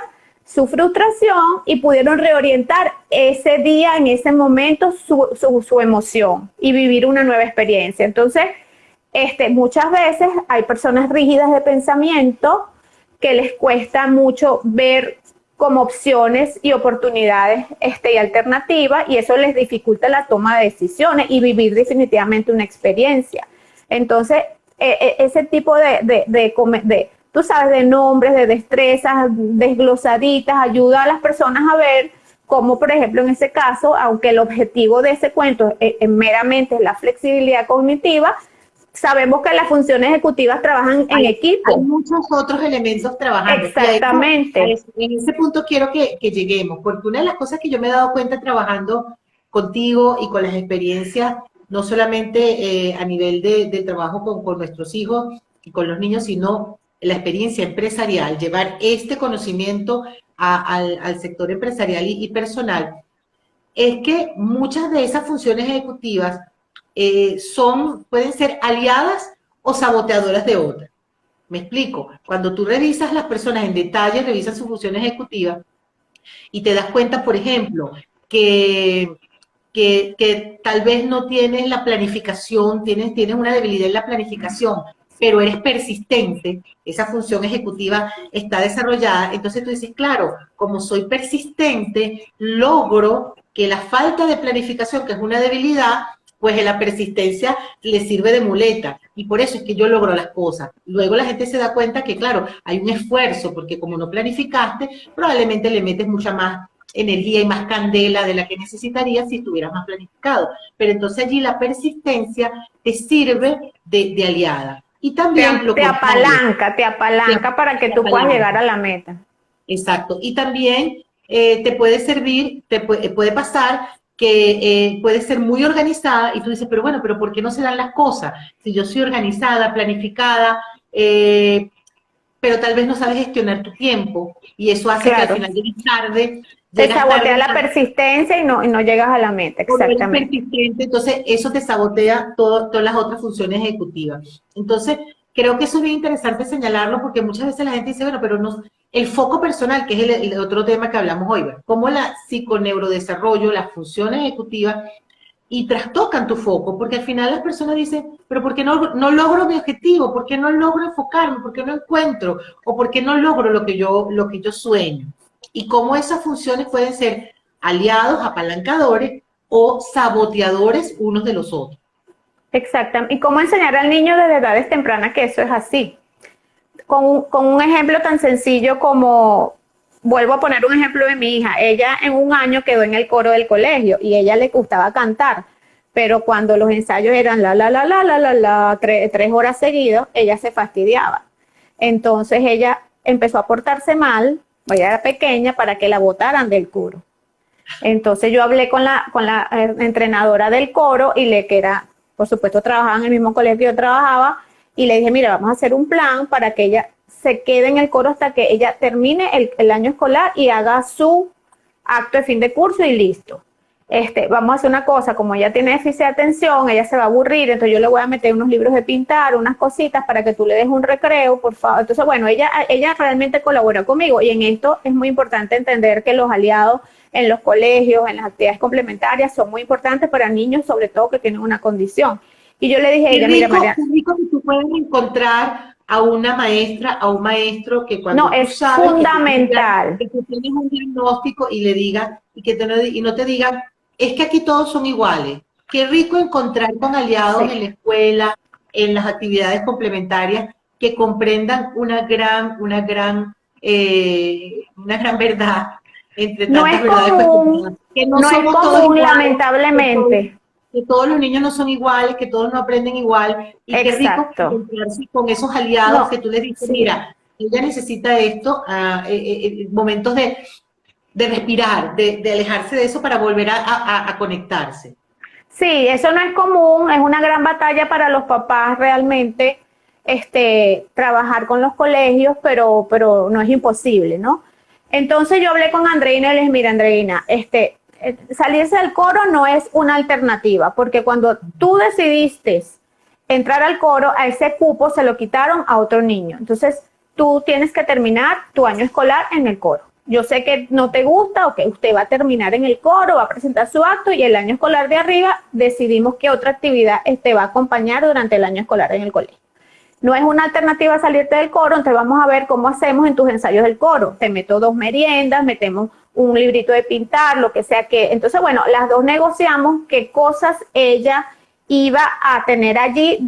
su frustración, y pudieron reorientar ese día, en ese momento, su emoción, y vivir una nueva experiencia. Entonces, muchas veces hay personas rígidas de pensamiento que les cuesta mucho ver como opciones y oportunidades y alternativas, y eso les dificulta la toma de decisiones y vivir definitivamente una experiencia. Entonces, ese tipo tú sabes, de nombres, de destrezas desglosaditas, ayuda a las personas a ver cómo, por ejemplo, en ese caso, aunque el objetivo de ese cuento meramente es la flexibilidad cognitiva, sabemos que las funciones ejecutivas trabajan en equipo.
Hay muchos otros elementos trabajando.
Exactamente.
En ese punto quiero que lleguemos, porque una de las cosas que yo me he dado cuenta trabajando contigo y con las experiencias, no solamente a nivel de trabajo con nuestros hijos y con los niños, sino la experiencia empresarial, llevar este conocimiento al sector empresarial y personal, es que muchas de esas funciones ejecutivas pueden ser aliadas o saboteadoras de otras. Me explico. Cuando tú revisas las personas en detalle, revisas sus funciones ejecutivas y te das cuenta, por ejemplo, que tal vez no tienes la planificación, tienes una debilidad en la planificación, pero eres persistente, esa función ejecutiva está desarrollada, entonces tú dices, claro, como soy persistente, logro que la falta de planificación, que es una debilidad, pues en la persistencia le sirve de muleta, y por eso es que yo logro las cosas. Luego la gente se da cuenta que, claro, hay un esfuerzo, porque como no planificaste, probablemente le metes mucha más energía y más candela de la que necesitarías si estuvieras más planificado. Pero entonces allí la persistencia te sirve de aliada. Y también
te apalanca para que tú puedas llegar a la meta.
Exacto. Y también te puede servir, puede pasar que puedes ser muy organizada y tú dices, pero bueno, pero ¿por qué no se dan las cosas? Si yo soy organizada, planificada, pero tal vez no sabes gestionar tu tiempo y eso hace que al final llegues tarde.
Te sabotea la persistencia y no llegas a la meta, exactamente.
Entonces eso te sabotea todas las otras funciones ejecutivas. Entonces creo que eso es bien interesante señalarlo porque muchas veces la gente dice, bueno, pero no, el foco personal, que es el otro tema que hablamos hoy, ¿verdad? Cómo la psiconeurodesarrollo, las funciones ejecutivas y trastocan tu foco, porque al final las personas dicen, pero ¿por qué no logro mi objetivo? ¿Por qué no logro enfocarme? ¿Por qué no encuentro? ¿O por qué no logro lo que yo sueño? Y cómo esas funciones pueden ser aliados, apalancadores o saboteadores unos de los otros.
Exactamente. ¿Y cómo enseñar al niño desde edades tempranas que eso es así? Con un ejemplo tan sencillo como, vuelvo a poner un ejemplo de mi hija, ella en un año quedó en el coro del colegio y ella le gustaba cantar, pero cuando los ensayos eran tres horas seguidas, ella se fastidiaba. Entonces ella empezó a portarse mal, ella era pequeña, para que la botaran del coro. Entonces yo hablé con la entrenadora del coro y que era, por supuesto, trabajaba en el mismo colegio que yo trabajaba, y le dije, mira, vamos a hacer un plan para que ella se quede en el coro hasta que ella termine el año escolar y haga su acto de fin de curso y listo. Vamos a hacer una cosa, como ella tiene déficit de atención, ella se va a aburrir, entonces yo le voy a meter unos libros de pintar, unas cositas para que tú le des un recreo, por favor. Entonces, bueno, ella realmente colabora conmigo, y en esto es muy importante entender que los aliados en los colegios, en las actividades complementarias, son muy importantes para niños, sobre todo que tienen una condición. Y yo le dije a ella, mira, María,
qué rico que tú puedes encontrar a una maestra, a un maestro que cuando
no,
tú
es
sabes
fundamental.
que tú tienes un diagnóstico y le diga, y no te digan, es que aquí todos son iguales. Qué rico encontrar con aliados
Sí.
en la escuela, en las actividades complementarias, que comprendan una gran verdad entre
No
tantas
es
verdades
común,
cuestionadas, que no
no es
somos todos
común,
iguales,
lamentablemente.
que todos los niños no son iguales, que todos no aprenden igual, y qué rico
Exacto.
encontrarse con esos aliados
No,
que tú le dices,
sí.
mira, ella necesita esto, momentos de respirar, de alejarse de eso para volver a conectarse.
Sí, eso no es común, es una gran batalla para los papás realmente, trabajar con los colegios, pero no es imposible, ¿no? Entonces yo hablé con Andreina y les dije, mira, Andreina, salirse del coro no es una alternativa, porque cuando tú decidiste entrar al coro, a ese cupo se lo quitaron a otro niño. Entonces tú tienes que terminar tu año escolar en el coro. Yo sé que no te gusta, o que usted va a terminar en el coro, va a presentar su acto, y el año escolar de arriba decidimos que otra actividad va a acompañar durante el año escolar en el colegio. No es una alternativa salirte del coro, entonces vamos a ver cómo hacemos en tus ensayos del coro. Te meto 2 meriendas, metemos un librito de pintar, lo que sea que. Entonces, bueno, las dos negociamos qué cosas ella iba a tener allí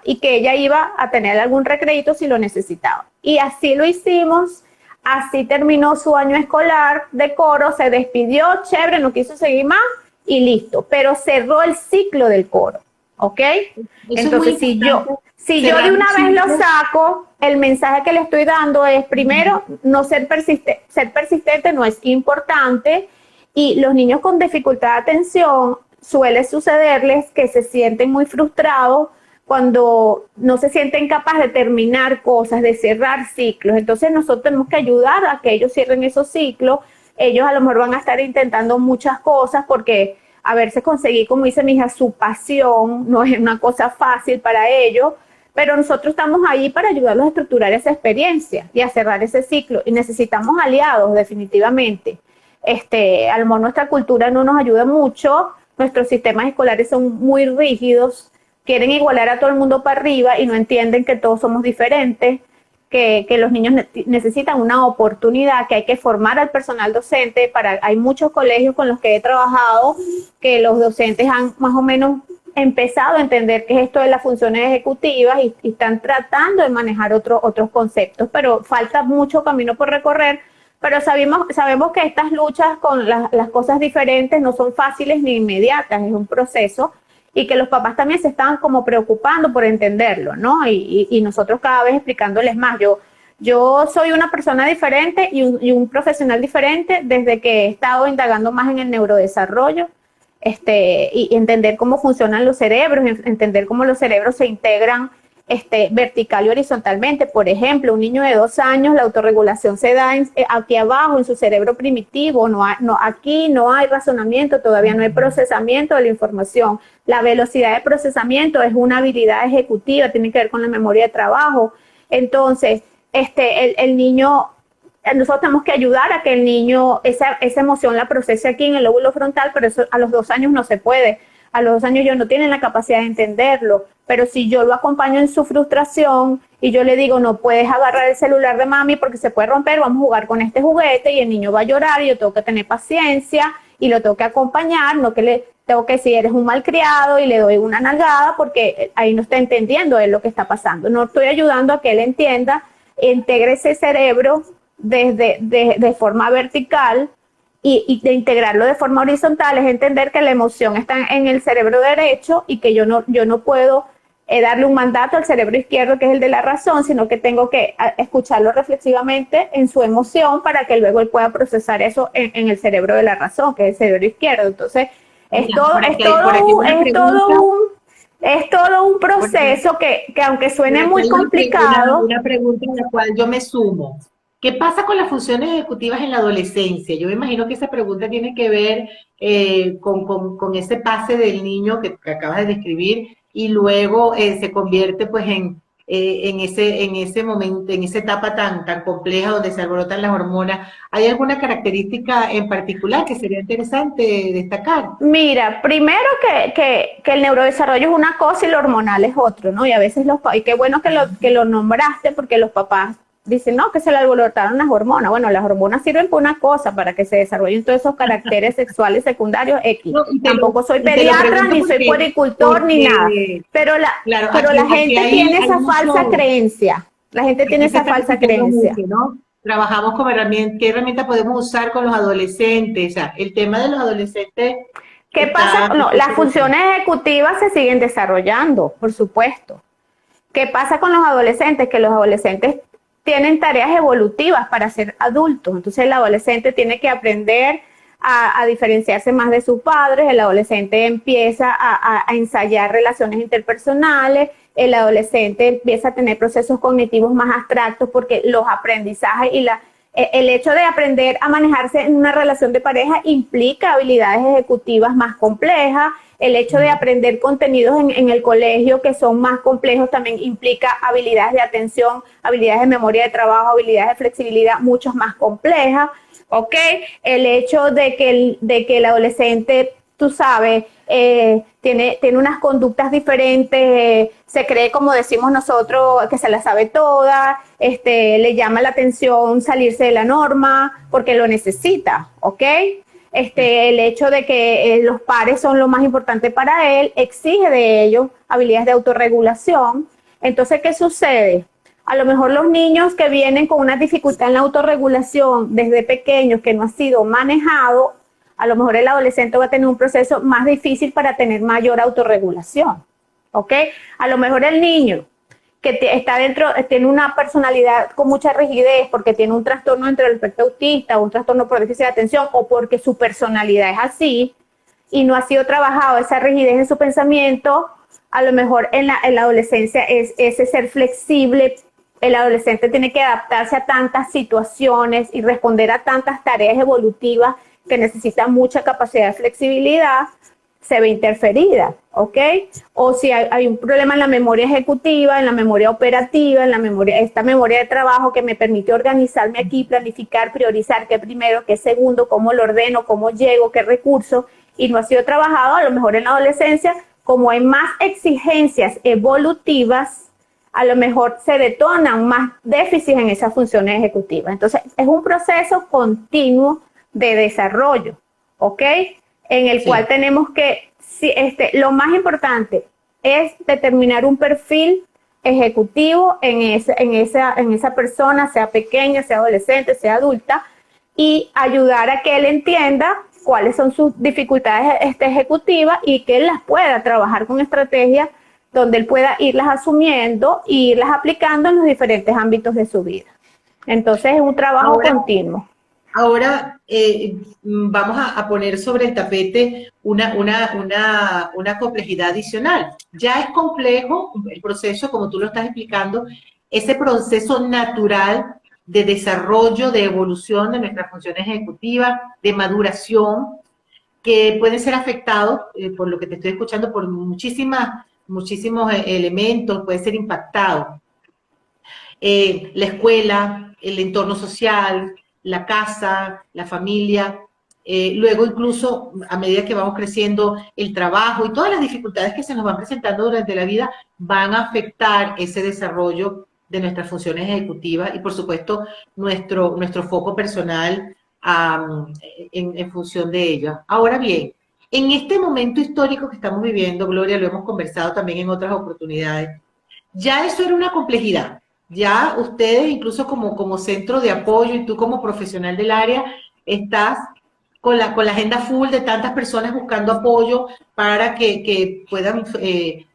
y que ella iba a tener algún recreito si lo necesitaba. Y así lo hicimos. Así terminó su año escolar de coro, se despidió, chévere, no quiso seguir más y listo. Pero cerró el ciclo del coro, ¿ok?
Eso
Entonces,
es muy importante.
si yo de una vez lo saco, el mensaje que le estoy dando es, primero, no ser persistente no es importante, y los niños con dificultad de atención suele sucederles que se sienten muy frustrados cuando no se sienten capaces de terminar cosas, de cerrar ciclos. Entonces nosotros tenemos que ayudar a que ellos cierren esos ciclos. Ellos a lo mejor van a estar intentando muchas cosas porque a verse conseguir, como dice mi hija, su pasión no es una cosa fácil para ellos, pero nosotros estamos ahí para ayudarlos a estructurar esa experiencia y a cerrar ese ciclo, y necesitamos aliados definitivamente. A lo mejor nuestra cultura no nos ayuda mucho, nuestros sistemas escolares son muy rígidos, quieren igualar a todo el mundo para arriba y no entienden que todos somos diferentes, que los niños necesitan una oportunidad, que hay que formar al personal docente. Hay muchos colegios con los que he trabajado que los docentes han más o menos empezado a entender qué es esto de las funciones ejecutivas y están tratando de manejar otros conceptos, pero falta mucho camino por recorrer. Pero sabemos que estas luchas con las cosas diferentes no son fáciles ni inmediatas, es un proceso, y que los papás también se están como preocupando por entenderlo, ¿no? Y nosotros cada vez explicándoles más. Yo soy una persona diferente y un profesional diferente desde que he estado indagando más en el neurodesarrollo, y entender cómo funcionan los cerebros, entender cómo los cerebros se integran vertical y horizontalmente. Por ejemplo, un niño de 2 años, la autorregulación se da aquí abajo, en su cerebro primitivo. Aquí no hay razonamiento, todavía no hay procesamiento de la información. La velocidad de procesamiento es una habilidad ejecutiva, tiene que ver con la memoria de trabajo. Entonces, el niño, nosotros tenemos que ayudar a que el niño esa emoción la procese aquí en el lóbulo frontal, pero eso a los 2 años no se puede. A los 2 años ellos no tienen la capacidad de entenderlo, pero si yo lo acompaño en su frustración y yo le digo, no puedes agarrar el celular de mami porque se puede romper, vamos a jugar con este juguete, y el niño va a llorar y yo tengo que tener paciencia y lo tengo que acompañar, no que tengo que decir, eres un malcriado y le doy una nalgada porque ahí no está entendiendo él lo que está pasando. No estoy ayudando a que él entienda, integre ese cerebro de forma vertical y de integrarlo de forma horizontal, es entender que la emoción está en el cerebro derecho y que yo no puedo darle un mandato al cerebro izquierdo, que es el de la razón, sino que tengo que escucharlo reflexivamente en su emoción para que luego él pueda procesar eso en el cerebro de la razón, que es el cerebro izquierdo. Entonces, es todo un proceso que aunque suene muy complicado.
Una pregunta en la cual yo me sumo. ¿Qué pasa con las funciones ejecutivas en la adolescencia? Yo me imagino que esa pregunta tiene que ver con ese pase del niño que acabas de describir y luego se convierte pues en ese momento, en esa etapa tan compleja donde se alborotan las hormonas. ¿Hay alguna característica en particular que sería interesante destacar?
Mira, primero que el neurodesarrollo es una cosa y lo hormonal es otro, ¿no? Y a veces y qué bueno que lo nombraste, porque los papás dicen, no, que se le alborotaron las hormonas. Bueno, las hormonas sirven para una cosa, para que se desarrollen todos esos caracteres sexuales secundarios X. No, tampoco soy pediatra, ni soy puericultor, ni nada. Pero la gente tiene esa falsa creencia. La gente tiene esa falsa creencia.
Mucho, ¿no? Trabajamos con herramientas, ¿qué herramienta podemos usar con los adolescentes? O sea, el tema de los adolescentes.
¿Qué pasa? No, las funciones ejecutivas se siguen desarrollando, por supuesto. ¿Qué pasa con los adolescentes? Que los adolescentes tienen tareas evolutivas para ser adultos. Entonces el adolescente tiene que aprender a diferenciarse más de sus padres, el adolescente empieza a ensayar relaciones interpersonales, el adolescente empieza a tener procesos cognitivos más abstractos porque los aprendizajes y el hecho de aprender a manejarse en una relación de pareja implica habilidades ejecutivas más complejas. El hecho de aprender contenidos en el colegio que son más complejos también implica habilidades de atención, habilidades de memoria de trabajo, habilidades de flexibilidad mucho más complejas, ¿ok? El hecho de que el adolescente, tú sabes, tiene unas conductas diferentes, se cree, como decimos nosotros, que se la sabe toda, le llama la atención salirse de la norma porque lo necesita, ¿ok? El hecho de que los pares son lo más importante para él, exige de ellos habilidades de autorregulación. Entonces, ¿qué sucede? A lo mejor los niños que vienen con una dificultad en la autorregulación desde pequeños que no ha sido manejado, a lo mejor el adolescente va a tener un proceso más difícil para tener mayor autorregulación, ¿ok? A lo mejor el niño que está tiene una personalidad con mucha rigidez porque tiene un trastorno dentro del espectro autista o un trastorno por déficit de atención o porque su personalidad es así y no ha sido trabajado esa rigidez en su pensamiento, a lo mejor en la adolescencia es ese ser flexible. El adolescente tiene que adaptarse a tantas situaciones y responder a tantas tareas evolutivas que necesitan mucha capacidad de flexibilidad, se ve interferida, ¿ok? O si hay un problema en la memoria ejecutiva, en la memoria operativa, esta memoria de trabajo que me permite organizarme aquí, planificar, priorizar qué primero, qué segundo, cómo lo ordeno, cómo llego, qué recurso, y no ha sido trabajado, a lo mejor en la adolescencia, como hay más exigencias evolutivas, a lo mejor se detonan más déficits en esas funciones ejecutivas. Entonces, es un proceso continuo de desarrollo, ¿ok? En el cual tenemos que, lo más importante es determinar un perfil ejecutivo en esa persona, sea pequeña, sea adolescente, sea adulta, y ayudar a que él entienda cuáles son sus dificultades ejecutivas y que él las pueda trabajar con estrategias donde él pueda irlas asumiendo e irlas aplicando en los diferentes ámbitos de su vida. Entonces es un trabajo continuo.
Ahora vamos a poner sobre el tapete una complejidad adicional. Ya es complejo el proceso, como tú lo estás explicando, ese proceso natural de desarrollo, de evolución de nuestras funciones ejecutivas, de maduración, que pueden ser afectados, por lo que te estoy escuchando, por muchísimos elementos, puede ser impactado. La escuela, el entorno social, la casa, la familia, luego incluso a medida que vamos creciendo el trabajo y todas las dificultades que se nos van presentando durante la vida van a afectar ese desarrollo de nuestras funciones ejecutivas y por supuesto nuestro foco personal en función de ello. Ahora bien, En este momento histórico que estamos viviendo, Gloria, lo hemos conversado también en otras oportunidades, ya eso era una complejidad. Ya ustedes, incluso como centro de apoyo y tú como profesional del área, estás con la agenda full de tantas personas buscando apoyo para que puedan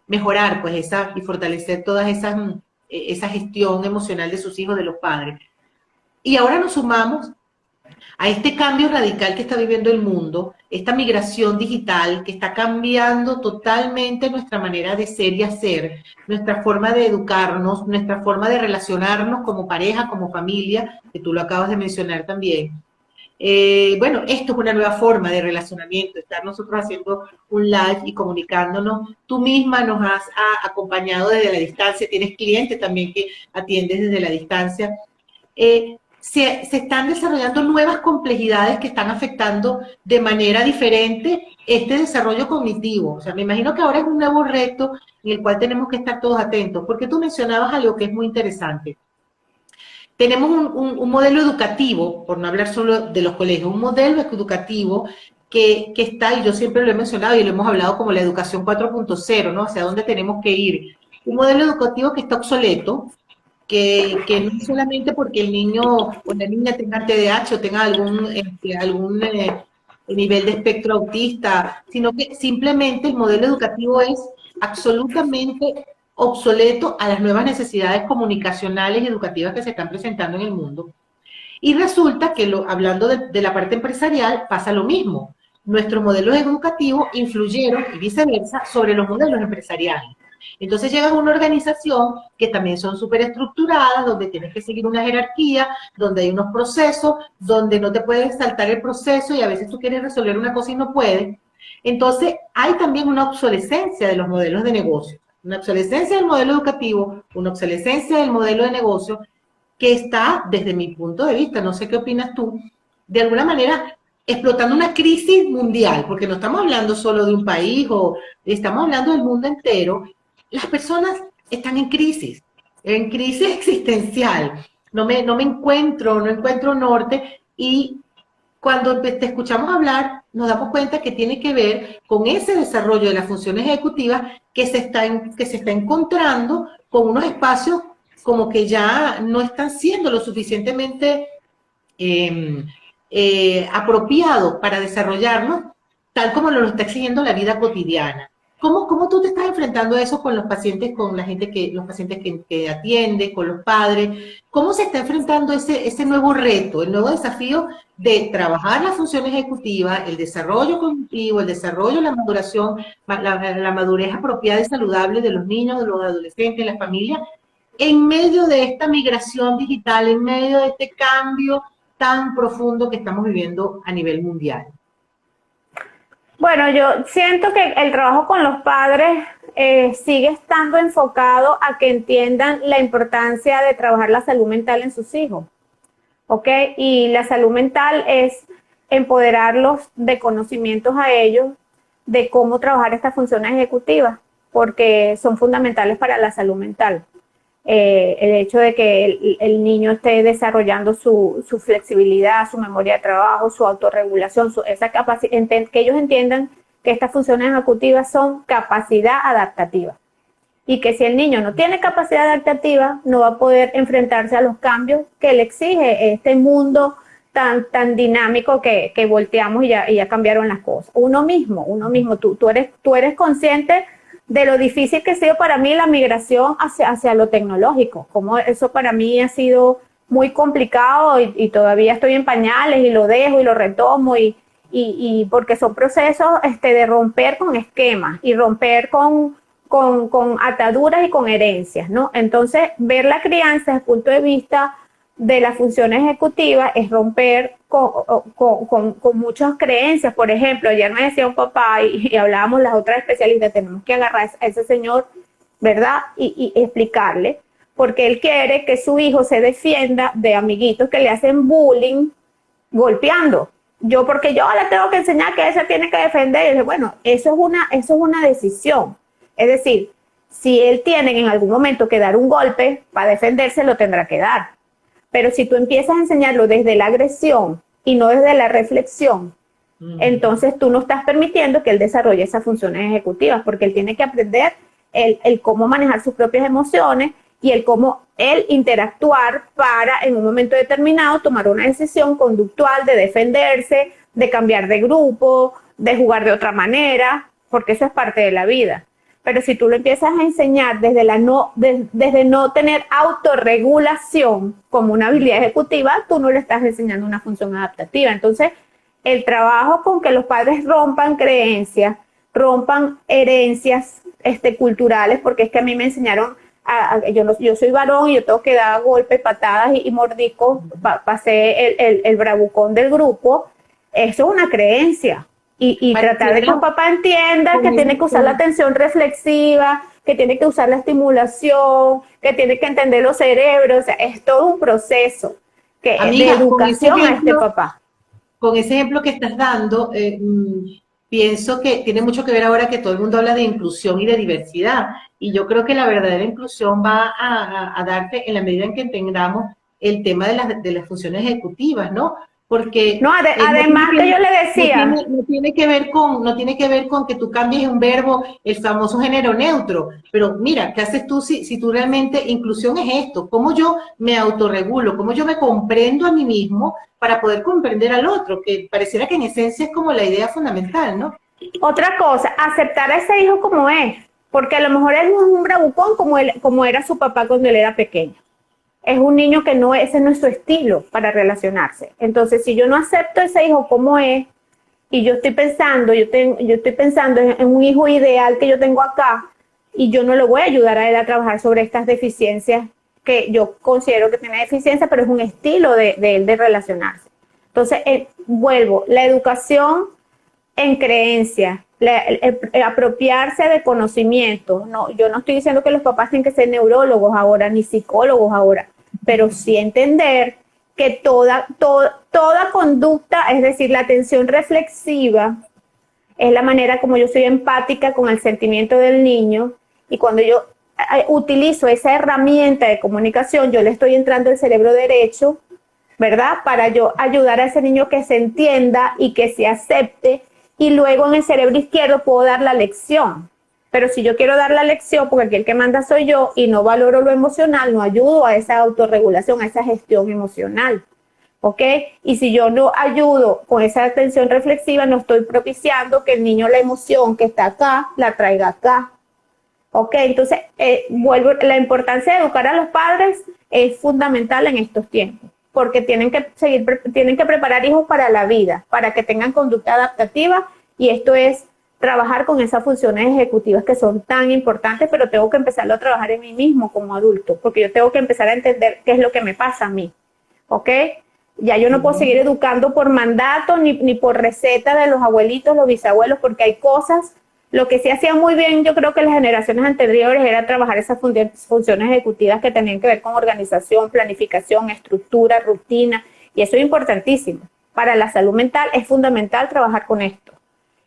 mejorar pues y fortalecer todas esa gestión emocional de sus hijos, de los padres. Y ahora nos sumamos a este cambio radical que está viviendo el mundo, esta migración digital que está cambiando totalmente nuestra manera de ser y hacer, nuestra forma de educarnos, nuestra forma de relacionarnos como pareja, como familia, que tú lo acabas de mencionar también. Bueno, esto es una nueva forma de relacionamiento, estar nosotros haciendo un live y comunicándonos. Tú misma nos has acompañado desde la distancia, tienes clientes también que atiendes desde la distancia. Se están desarrollando nuevas complejidades que están afectando de manera diferente este desarrollo cognitivo. O sea, me imagino que ahora es un nuevo reto en el cual tenemos que estar todos atentos, porque tú mencionabas algo que es muy interesante. Tenemos un modelo educativo, por no hablar solo de los colegios, un modelo educativo que está, y yo siempre lo he mencionado y lo hemos hablado como la educación 4.0, ¿no? Hacia dónde tenemos que ir. Un modelo educativo que está obsoleto, que no solamente porque el niño o la niña tenga TDAH o tenga algún nivel de espectro autista, sino que simplemente el modelo educativo es absolutamente obsoleto a las nuevas necesidades comunicacionales y educativas que se están presentando en el mundo. Y resulta que, hablando de la parte empresarial, pasa lo mismo. Nuestros modelos educativos influyeron, y viceversa, sobre los modelos empresariales. Entonces llegas a una organización que también son súper estructuradas, donde tienes que seguir una jerarquía, donde hay unos procesos, donde no te puedes saltar el proceso y a veces tú quieres resolver una cosa y no puedes. Entonces hay también una obsolescencia de los modelos de negocio, una obsolescencia del modelo educativo, una obsolescencia del modelo de negocio que está, desde mi punto de vista, no sé qué opinas tú, de alguna manera explotando una crisis mundial, porque no estamos hablando solo de un país o estamos hablando del mundo entero. Las personas están en crisis existencial. No encuentro norte y cuando te escuchamos hablar nos damos cuenta que tiene que ver con ese desarrollo de las funciones ejecutivas que se está encontrando con unos espacios como que ya no están siendo lo suficientemente apropiados para desarrollarnos tal como lo está exigiendo la vida cotidiana. ¿Cómo tú te estás enfrentando a eso con los pacientes, con los pacientes que atiendes, con los padres? ¿Cómo se está enfrentando ese nuevo reto, el nuevo desafío de trabajar las funciones ejecutivas, el desarrollo cognitivo, el desarrollo, la maduración, la madurez apropiada y saludable de los niños, de los adolescentes, de las familias, en medio de esta migración digital, en medio de este cambio tan profundo que estamos viviendo a nivel mundial?
Bueno, yo siento que el trabajo con los padres sigue estando enfocado a que entiendan la importancia de trabajar la salud mental en sus hijos, ¿ok? Y la salud mental es empoderarlos de conocimientos a ellos de cómo trabajar estas funciones ejecutivas, porque son fundamentales para la salud mental. El hecho de que el niño esté desarrollando su flexibilidad, su memoria de trabajo, su autorregulación, esa capacidad, que ellos entiendan que estas funciones ejecutivas son capacidad adaptativa y que si el niño no tiene capacidad adaptativa no va a poder enfrentarse a los cambios que le exige este mundo tan dinámico que volteamos y ya cambiaron las cosas. Uno mismo, tú eres consciente de lo difícil que ha sido para mí la migración hacia lo tecnológico, como eso para mí ha sido muy complicado y todavía estoy en pañales y lo dejo y lo retomo y porque son procesos de romper con esquemas y romper con ataduras y con herencias, ¿no? Entonces, ver la crianza desde el punto de vista de las funciones ejecutivas es romper con muchas creencias. Por ejemplo, ayer me decía un papá y hablábamos las otras especialistas, tenemos que agarrar a ese señor, ¿verdad? Y explicarle, porque él quiere que su hijo se defienda de amiguitos que le hacen bullying golpeando. Porque yo le tengo que enseñar que él se tiene que defender. Y dice, bueno, eso es una decisión. Es decir, si él tiene en algún momento que dar un golpe para defenderse, lo tendrá que dar. Pero si tú empiezas a enseñarlo desde la agresión y no desde la reflexión, Entonces tú no estás permitiendo que él desarrolle esas funciones ejecutivas, porque él tiene que aprender el cómo manejar sus propias emociones y el cómo él interactuar para en un momento determinado tomar una decisión conductual de defenderse, de cambiar de grupo, de jugar de otra manera, porque eso es parte de la vida. Pero si tú lo empiezas a enseñar desde no tener autorregulación como una habilidad ejecutiva, tú no le estás enseñando una función adaptativa. Entonces, el trabajo con que los padres rompan creencias, rompan herencias culturales, porque es que a mí me enseñaron, yo soy varón y yo tengo que dar golpes, patadas y mordiscos, pasé el bravucón del grupo. Eso es una creencia. Y tratar de que el papá entienda que tiene que usar la atención reflexiva, que tiene que usar la estimulación, que tiene que entender los cerebros. O sea, es todo un proceso de educación a este papá.
Con ese ejemplo que estás dando, pienso que tiene mucho que ver ahora que todo el mundo habla de inclusión y de diversidad. Y yo creo que la verdadera inclusión va a darse en la medida en que entendamos el tema de las funciones ejecutivas, ¿no? Porque
no, además que yo le decía,
no tiene que ver con que tú cambies un verbo, el famoso género neutro, pero mira, ¿qué haces tú si tú realmente, inclusión es esto, cómo yo me autorregulo, cómo yo me comprendo a mí mismo para poder comprender al otro, que pareciera que en esencia es como la idea fundamental, ¿no?
Otra cosa, aceptar a ese hijo como es, porque a lo mejor él no es un bravucón como era su papá cuando él era pequeño. Es un niño que ese no es su estilo para relacionarse. Entonces, si yo no acepto a ese hijo como es, y yo estoy pensando en un hijo ideal que yo tengo acá, y yo no le voy a ayudar a él a trabajar sobre estas deficiencias que yo considero que tiene deficiencia, pero es un estilo de él de relacionarse. Entonces, vuelvo, la educación en creencias, apropiarse de conocimiento. No, yo no estoy diciendo que los papás tienen que ser neurólogos ahora, ni psicólogos ahora, pero sí entender que toda conducta, es decir, la atención reflexiva, es la manera como yo soy empática con el sentimiento del niño, y cuando yo utilizo esa herramienta de comunicación, yo le estoy entrando al cerebro derecho, ¿verdad? Para yo ayudar a ese niño que se entienda y que se acepte, y luego en el cerebro izquierdo puedo dar la lección. Pero si yo quiero dar la lección, porque aquí el que manda soy yo, y no valoro lo emocional, no ayudo a esa autorregulación, a esa gestión emocional, ¿ok? Y si yo no ayudo con esa atención reflexiva, no estoy propiciando que el niño la emoción que está acá, la traiga acá, ¿ok? Entonces, la importancia de educar a los padres es fundamental en estos tiempos, porque tienen que preparar hijos para la vida, para que tengan conducta adaptativa, y esto es trabajar con esas funciones ejecutivas que son tan importantes, pero tengo que empezarlo a trabajar en mí mismo como adulto, porque yo tengo que empezar a entender qué es lo que me pasa a mí, ¿ok? Ya yo no puedo seguir educando por mandato ni por receta de los abuelitos, los bisabuelos, porque hay cosas. Lo que sí hacía muy bien, yo creo que las generaciones anteriores, era trabajar esas funciones ejecutivas que tenían que ver con organización, planificación, estructura, rutina, y eso es importantísimo. Para la salud mental es fundamental trabajar con esto.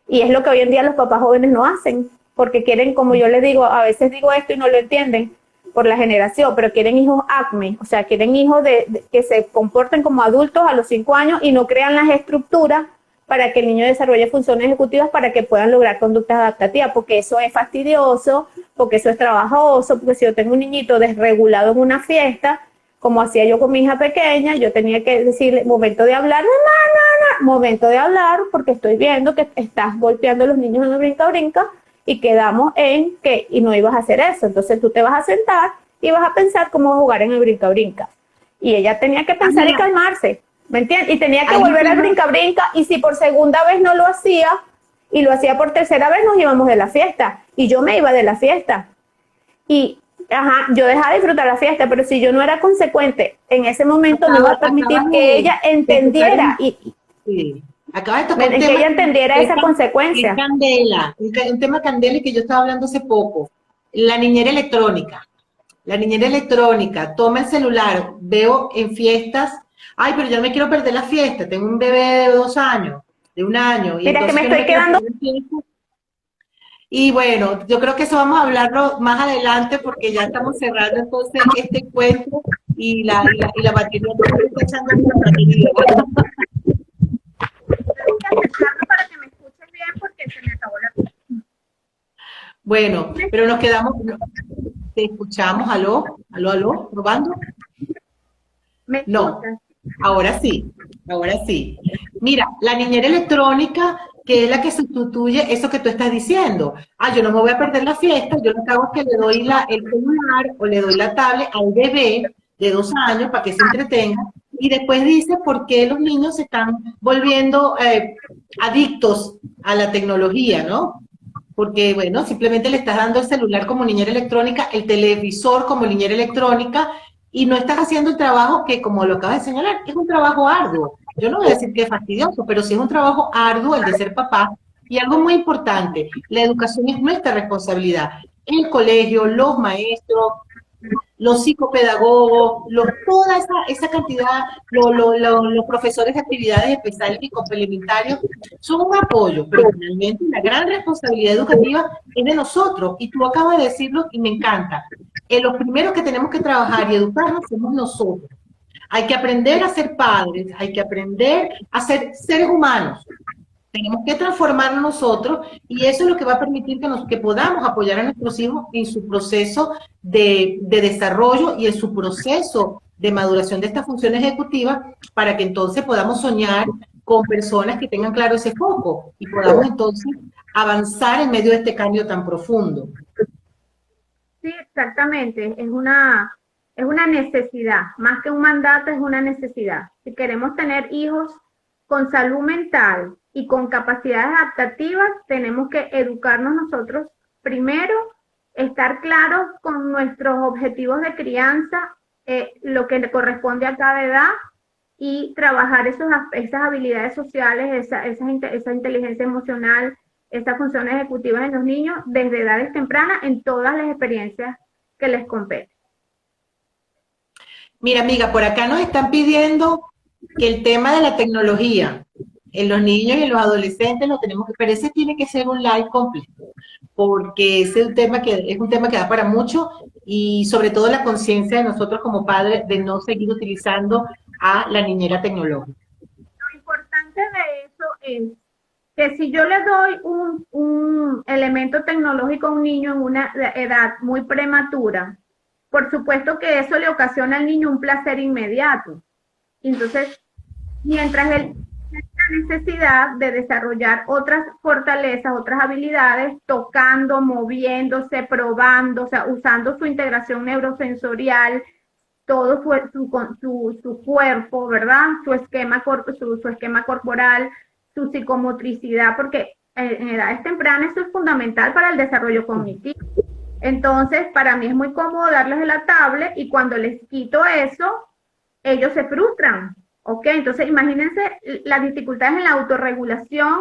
Y es lo que hoy en día los papás jóvenes no hacen, porque quieren, como yo les digo, a veces digo esto y no lo entienden por la generación, pero quieren hijos acme, o sea, quieren hijos que se comporten como adultos a los 5 años y no crean las estructuras para que el niño desarrolle funciones ejecutivas para que puedan lograr conductas adaptativas, porque eso es fastidioso, porque eso es trabajoso, porque si yo tengo un niñito desregulado en una fiesta, como hacía yo con mi hija pequeña, yo tenía que decirle, momento de hablar, no, momento de hablar, porque estoy viendo que estás golpeando a los niños en el brinca-brinca, y quedamos en que, y no ibas a hacer eso, entonces tú te vas a sentar y vas a pensar cómo jugar en el brinca-brinca. Y ella tenía que pensar y calmarse, ¿me entiendes? Y tenía que volver al brinca-brinca, y si por segunda vez no lo hacía, y lo hacía por tercera vez, nos íbamos de la fiesta, y yo me iba de la fiesta. Y yo dejaba de disfrutar la fiesta, pero si yo no era consecuente en ese momento, no iba a permitir que ella entendiera
sí. Acaba de tocar
que ella entendiera esa consecuencia.
Candela, un tema candela y que yo estaba hablando hace poco. La niñera electrónica. La niñera electrónica toma el celular, veo en fiestas, ay, pero yo no me quiero perder la fiesta, tengo un bebé de 2 años, de 1 año. Y
mira que me estoy quedando.
Y bueno, yo creo que eso vamos a hablarlo más adelante porque ya estamos cerrando entonces este encuentro y la batería está echando la batería. Bueno, pero nos quedamos, te escuchamos, aló, probando.
¿Me
No,
escuchas?
ahora sí, ahora sí. Mira, la niñera electrónica, que es la que sustituye eso que tú estás diciendo. Ah, yo no me voy a perder la fiesta, yo lo que hago es que le doy el celular o le doy la tablet al bebé de 2 años para que se entretenga y después dice por qué los niños se están volviendo adictos a la tecnología, ¿no? Porque, bueno, simplemente le estás dando el celular como niñera electrónica, el televisor como niñera electrónica, y no estás haciendo el trabajo que, como lo acabas de señalar, es un trabajo arduo. Yo no voy a decir que es fastidioso, pero sí es un trabajo arduo el de ser papá. Y algo muy importante, la educación es nuestra responsabilidad. El colegio, los maestros, los psicopedagogos, toda esa cantidad, los profesores de actividades especiales y complementarios son un apoyo, pero finalmente la gran responsabilidad educativa es de nosotros. Y tú acabas de decirlo y me encanta. Los primeros que tenemos que trabajar y educarnos somos nosotros. Hay que aprender a ser padres, hay que aprender a ser seres humanos. Tenemos que transformarnos nosotros y eso es lo que va a permitir que podamos apoyar a nuestros hijos en su proceso de desarrollo y en su proceso de maduración de estas funciones ejecutivas para que entonces podamos soñar con personas que tengan claro ese foco y podamos entonces avanzar en medio de este cambio tan profundo.
Sí, exactamente. Es una necesidad. Más que un mandato, es una necesidad. Si queremos tener hijos con salud mental y con capacidades adaptativas, tenemos que educarnos nosotros primero, estar claros con nuestros objetivos de crianza, lo que le corresponde a cada edad y trabajar esas habilidades sociales, esa inteligencia emocional, esas funciones ejecutivas en los niños desde edades tempranas en todas las experiencias que les competen.
Mira, amiga, por acá nos están pidiendo que el tema de la tecnología en los niños y en los adolescentes lo tenemos que, pero ese tiene que ser un live completo, porque ese es un tema que da para mucho y sobre todo la conciencia de nosotros como padres de no seguir utilizando a la niñera tecnológica.
Lo importante de eso es que si yo le doy un elemento tecnológico a un niño en una edad muy prematura, por supuesto que eso le ocasiona al niño un placer inmediato. Entonces, mientras él tiene la necesidad de desarrollar otras fortalezas, otras habilidades, tocando, moviéndose, probando, o sea, usando su integración neurosensorial, todo su cuerpo, ¿verdad? Su esquema corporal, su psicomotricidad, porque en edades tempranas eso es fundamental para el desarrollo cognitivo. Entonces, para mí es muy cómodo darles la tablet y cuando les quito eso, ellos se frustran, ¿ok? Entonces, imagínense las dificultades en la autorregulación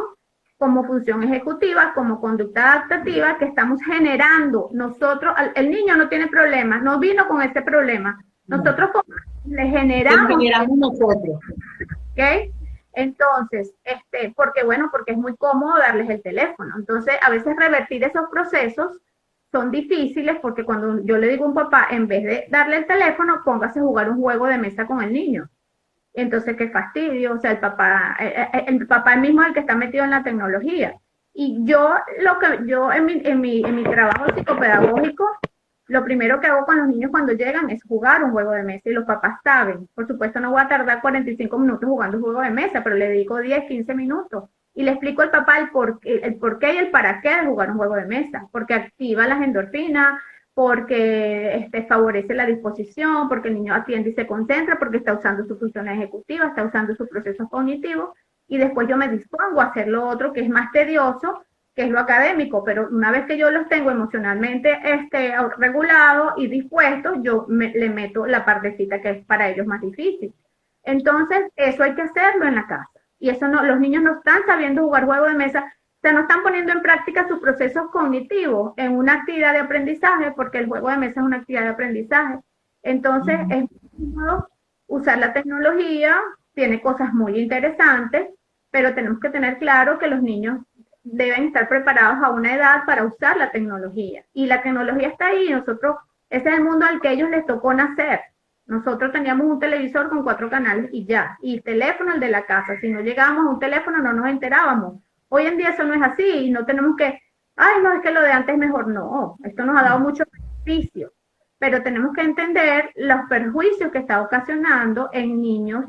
como función ejecutiva, como conducta adaptativa que estamos generando nosotros. El niño no tiene problemas, no vino con ese problema. Nosotros le generamos
nosotros.
¿Ok? Entonces, porque es muy cómodo darles el teléfono. Entonces, a veces revertir esos procesos son difíciles porque cuando yo le digo a un papá, en vez de darle el teléfono, póngase a jugar un juego de mesa con el niño. Entonces, qué fastidio. O sea, el papá mismo es el que está metido en la tecnología. Y yo en mi trabajo psicopedagógico, lo primero que hago con los niños cuando llegan es jugar un juego de mesa y los papás saben. Por supuesto, no voy a tardar 45 minutos jugando un juego de mesa, pero le dedico 10, 15 minutos y le explico al papá el por qué y el para qué de jugar un juego de mesa, porque activa las endorfinas, porque favorece la disposición, porque el niño atiende y se concentra, porque está usando su función ejecutiva, está usando sus procesos cognitivos, y después yo me dispongo a hacer lo otro que es más tedioso, que es lo académico, pero una vez que yo los tengo emocionalmente regulados y dispuestos, yo le meto la partecita que es para ellos más difícil. Entonces, eso hay que hacerlo en la casa. Y eso no, los niños no están sabiendo jugar juego de mesa, o sea, no están poniendo en práctica sus procesos cognitivos en una actividad de aprendizaje, porque el juego de mesa es una actividad de aprendizaje. Entonces, es cómodo usar la tecnología, tiene cosas muy interesantes, pero tenemos que tener claro que los niños deben estar preparados a una edad para usar la tecnología. Y la tecnología está ahí, nosotros, ese es el mundo al que a ellos les tocó nacer. Nosotros teníamos un televisor con 4 canales y ya, y el teléfono el de la casa. Si no llegábamos a un teléfono no nos enterábamos. Hoy en día eso no es así y no tenemos que ay, no, es que lo de antes es mejor. No, esto nos ha dado mucho beneficio, pero tenemos que entender los perjuicios que está ocasionando en niños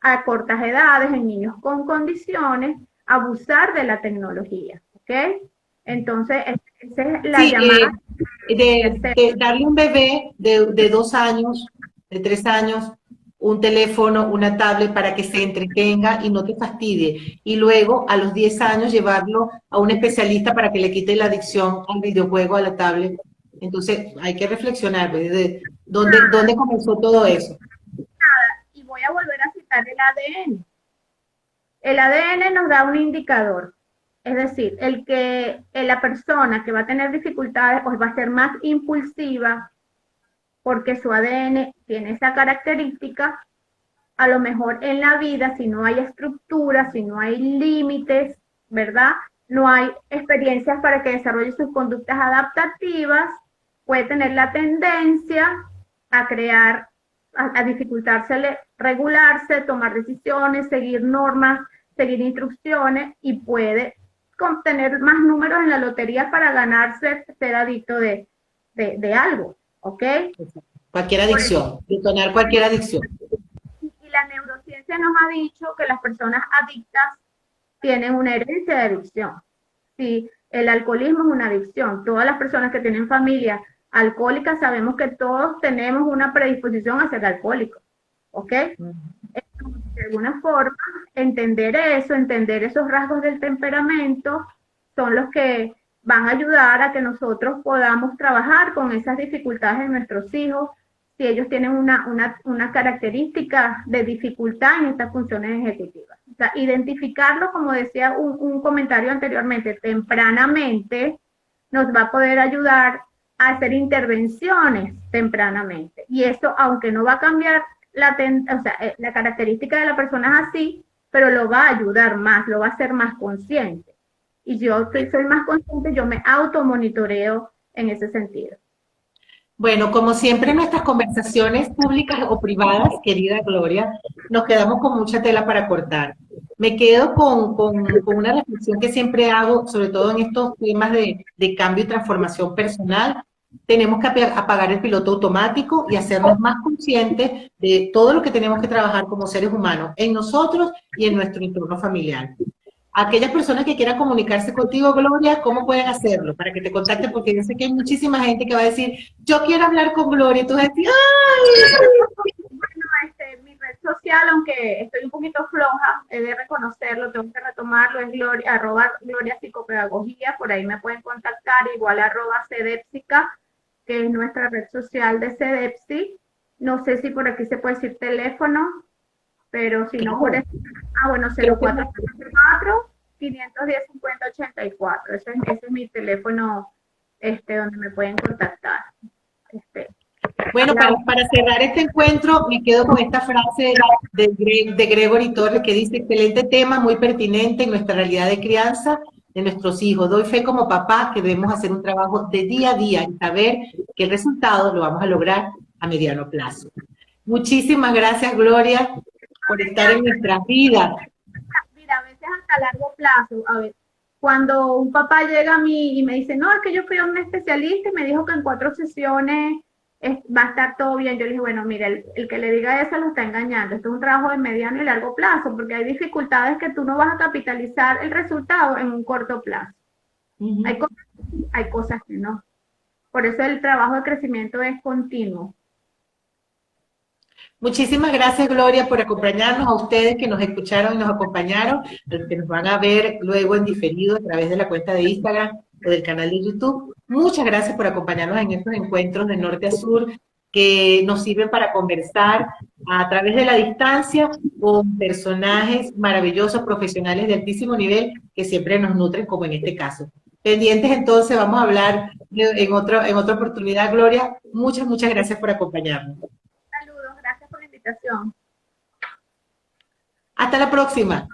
a cortas edades, en niños con condiciones, abusar de la tecnología, ¿ok? Entonces, esa es la
Sí,
llamada.
de darle un bebé de 2 años, de 3 años, un teléfono, una tablet para que se entretenga y no te fastidie. Y luego, a los 10 años, llevarlo a un especialista para que le quite la adicción al videojuego, a la tablet. Entonces, hay que reflexionar, ¿ves? De dónde comenzó todo eso.
Y voy a volver a citar el ADN. El ADN nos da un indicador, es decir, la persona que va a tener dificultades pues va a ser más impulsiva porque su ADN tiene esa característica. A lo mejor en la vida, si no hay estructura, si no hay límites, ¿verdad? No hay experiencias para que desarrolle sus conductas adaptativas, puede tener la tendencia a crear, a dificultarse regularse, tomar decisiones, seguir normas, seguir instrucciones y puede tener más números en la lotería para ganarse, ser adicto de algo, ¿ok?
Cualquier adicción, detonar cualquier adicción.
Y la neurociencia nos ha dicho que las personas adictas tienen una herencia de adicción. Si el alcoholismo es una adicción, todas las personas que tienen familia alcohólica sabemos que todos tenemos una predisposición a ser alcohólicos, ¿ok? Entonces, de alguna forma, entender eso, entender esos rasgos del temperamento, son los que van a ayudar a que nosotros podamos trabajar con esas dificultades de nuestros hijos, si ellos tienen una característica de dificultad en estas funciones ejecutivas. O sea, identificarlo, como decía un comentario anteriormente, tempranamente, nos va a poder ayudar a hacer intervenciones tempranamente. Y esto, aunque no va a cambiar la característica de la persona es así, pero lo va a ayudar más, lo va a hacer más consciente. Y yo que soy más consciente, yo me automonitoreo en ese sentido.
Bueno, como siempre en nuestras conversaciones públicas o privadas, querida Gloria, nos quedamos con mucha tela para cortar. Me quedo con una reflexión que siempre hago, sobre todo en estos temas de cambio y transformación personal. Tenemos que apagar el piloto automático y hacernos más conscientes de todo lo que tenemos que trabajar como seres humanos en nosotros y en nuestro entorno familiar. Aquellas personas que quieran comunicarse contigo, Gloria, ¿cómo pueden hacerlo? Para que te contacten, porque yo sé que hay muchísima gente que va a decir, yo quiero hablar con Gloria, y tú vas a decir, ¡ay!
Bueno, mi red social, aunque estoy un poquito floja, he de reconocerlo, tengo que retomarlo, es @Gloria Psicopedagogía, por ahí me pueden contactar, igual @Cedepsica, que es nuestra red social de Cedepsi. No sé si por aquí se puede decir teléfono, pero si no, por eso, bueno, 0444 510 5084. Ese es mi teléfono, donde me pueden contactar.
Bueno, para cerrar este encuentro, me quedo con esta frase de Gregory Torres que dice, excelente tema, muy pertinente en nuestra realidad de crianza de nuestros hijos. Doy fe como papá que debemos hacer un trabajo de día a día y saber que el resultado lo vamos a lograr a mediano plazo. Muchísimas gracias, Gloria, por estar en nuestras vidas.
Mira, a veces hasta largo plazo, a ver, cuando un papá llega a mí y me dice, no, es que yo fui a un especialista y me dijo que en 4 sesiones va a estar todo bien. Yo le dije, bueno, mira, el que le diga eso lo está engañando. Esto es un trabajo de mediano y largo plazo, porque hay dificultades que tú no vas a capitalizar el resultado en un corto plazo. Hay cosas que no. Por eso el trabajo de crecimiento es continuo.
Muchísimas gracias, Gloria, por acompañarnos, a ustedes que nos escucharon y nos acompañaron, a los que nos van a ver luego en diferido a través de la cuenta de Instagram o del canal de YouTube. Muchas gracias por acompañarnos en estos encuentros de norte a sur que nos sirven para conversar a través de la distancia con personajes maravillosos, profesionales de altísimo nivel que siempre nos nutren, como en este caso. Pendientes entonces, vamos a hablar en otra oportunidad, Gloria. Muchas gracias por acompañarnos.
Saludos, gracias por la invitación.
Hasta la próxima.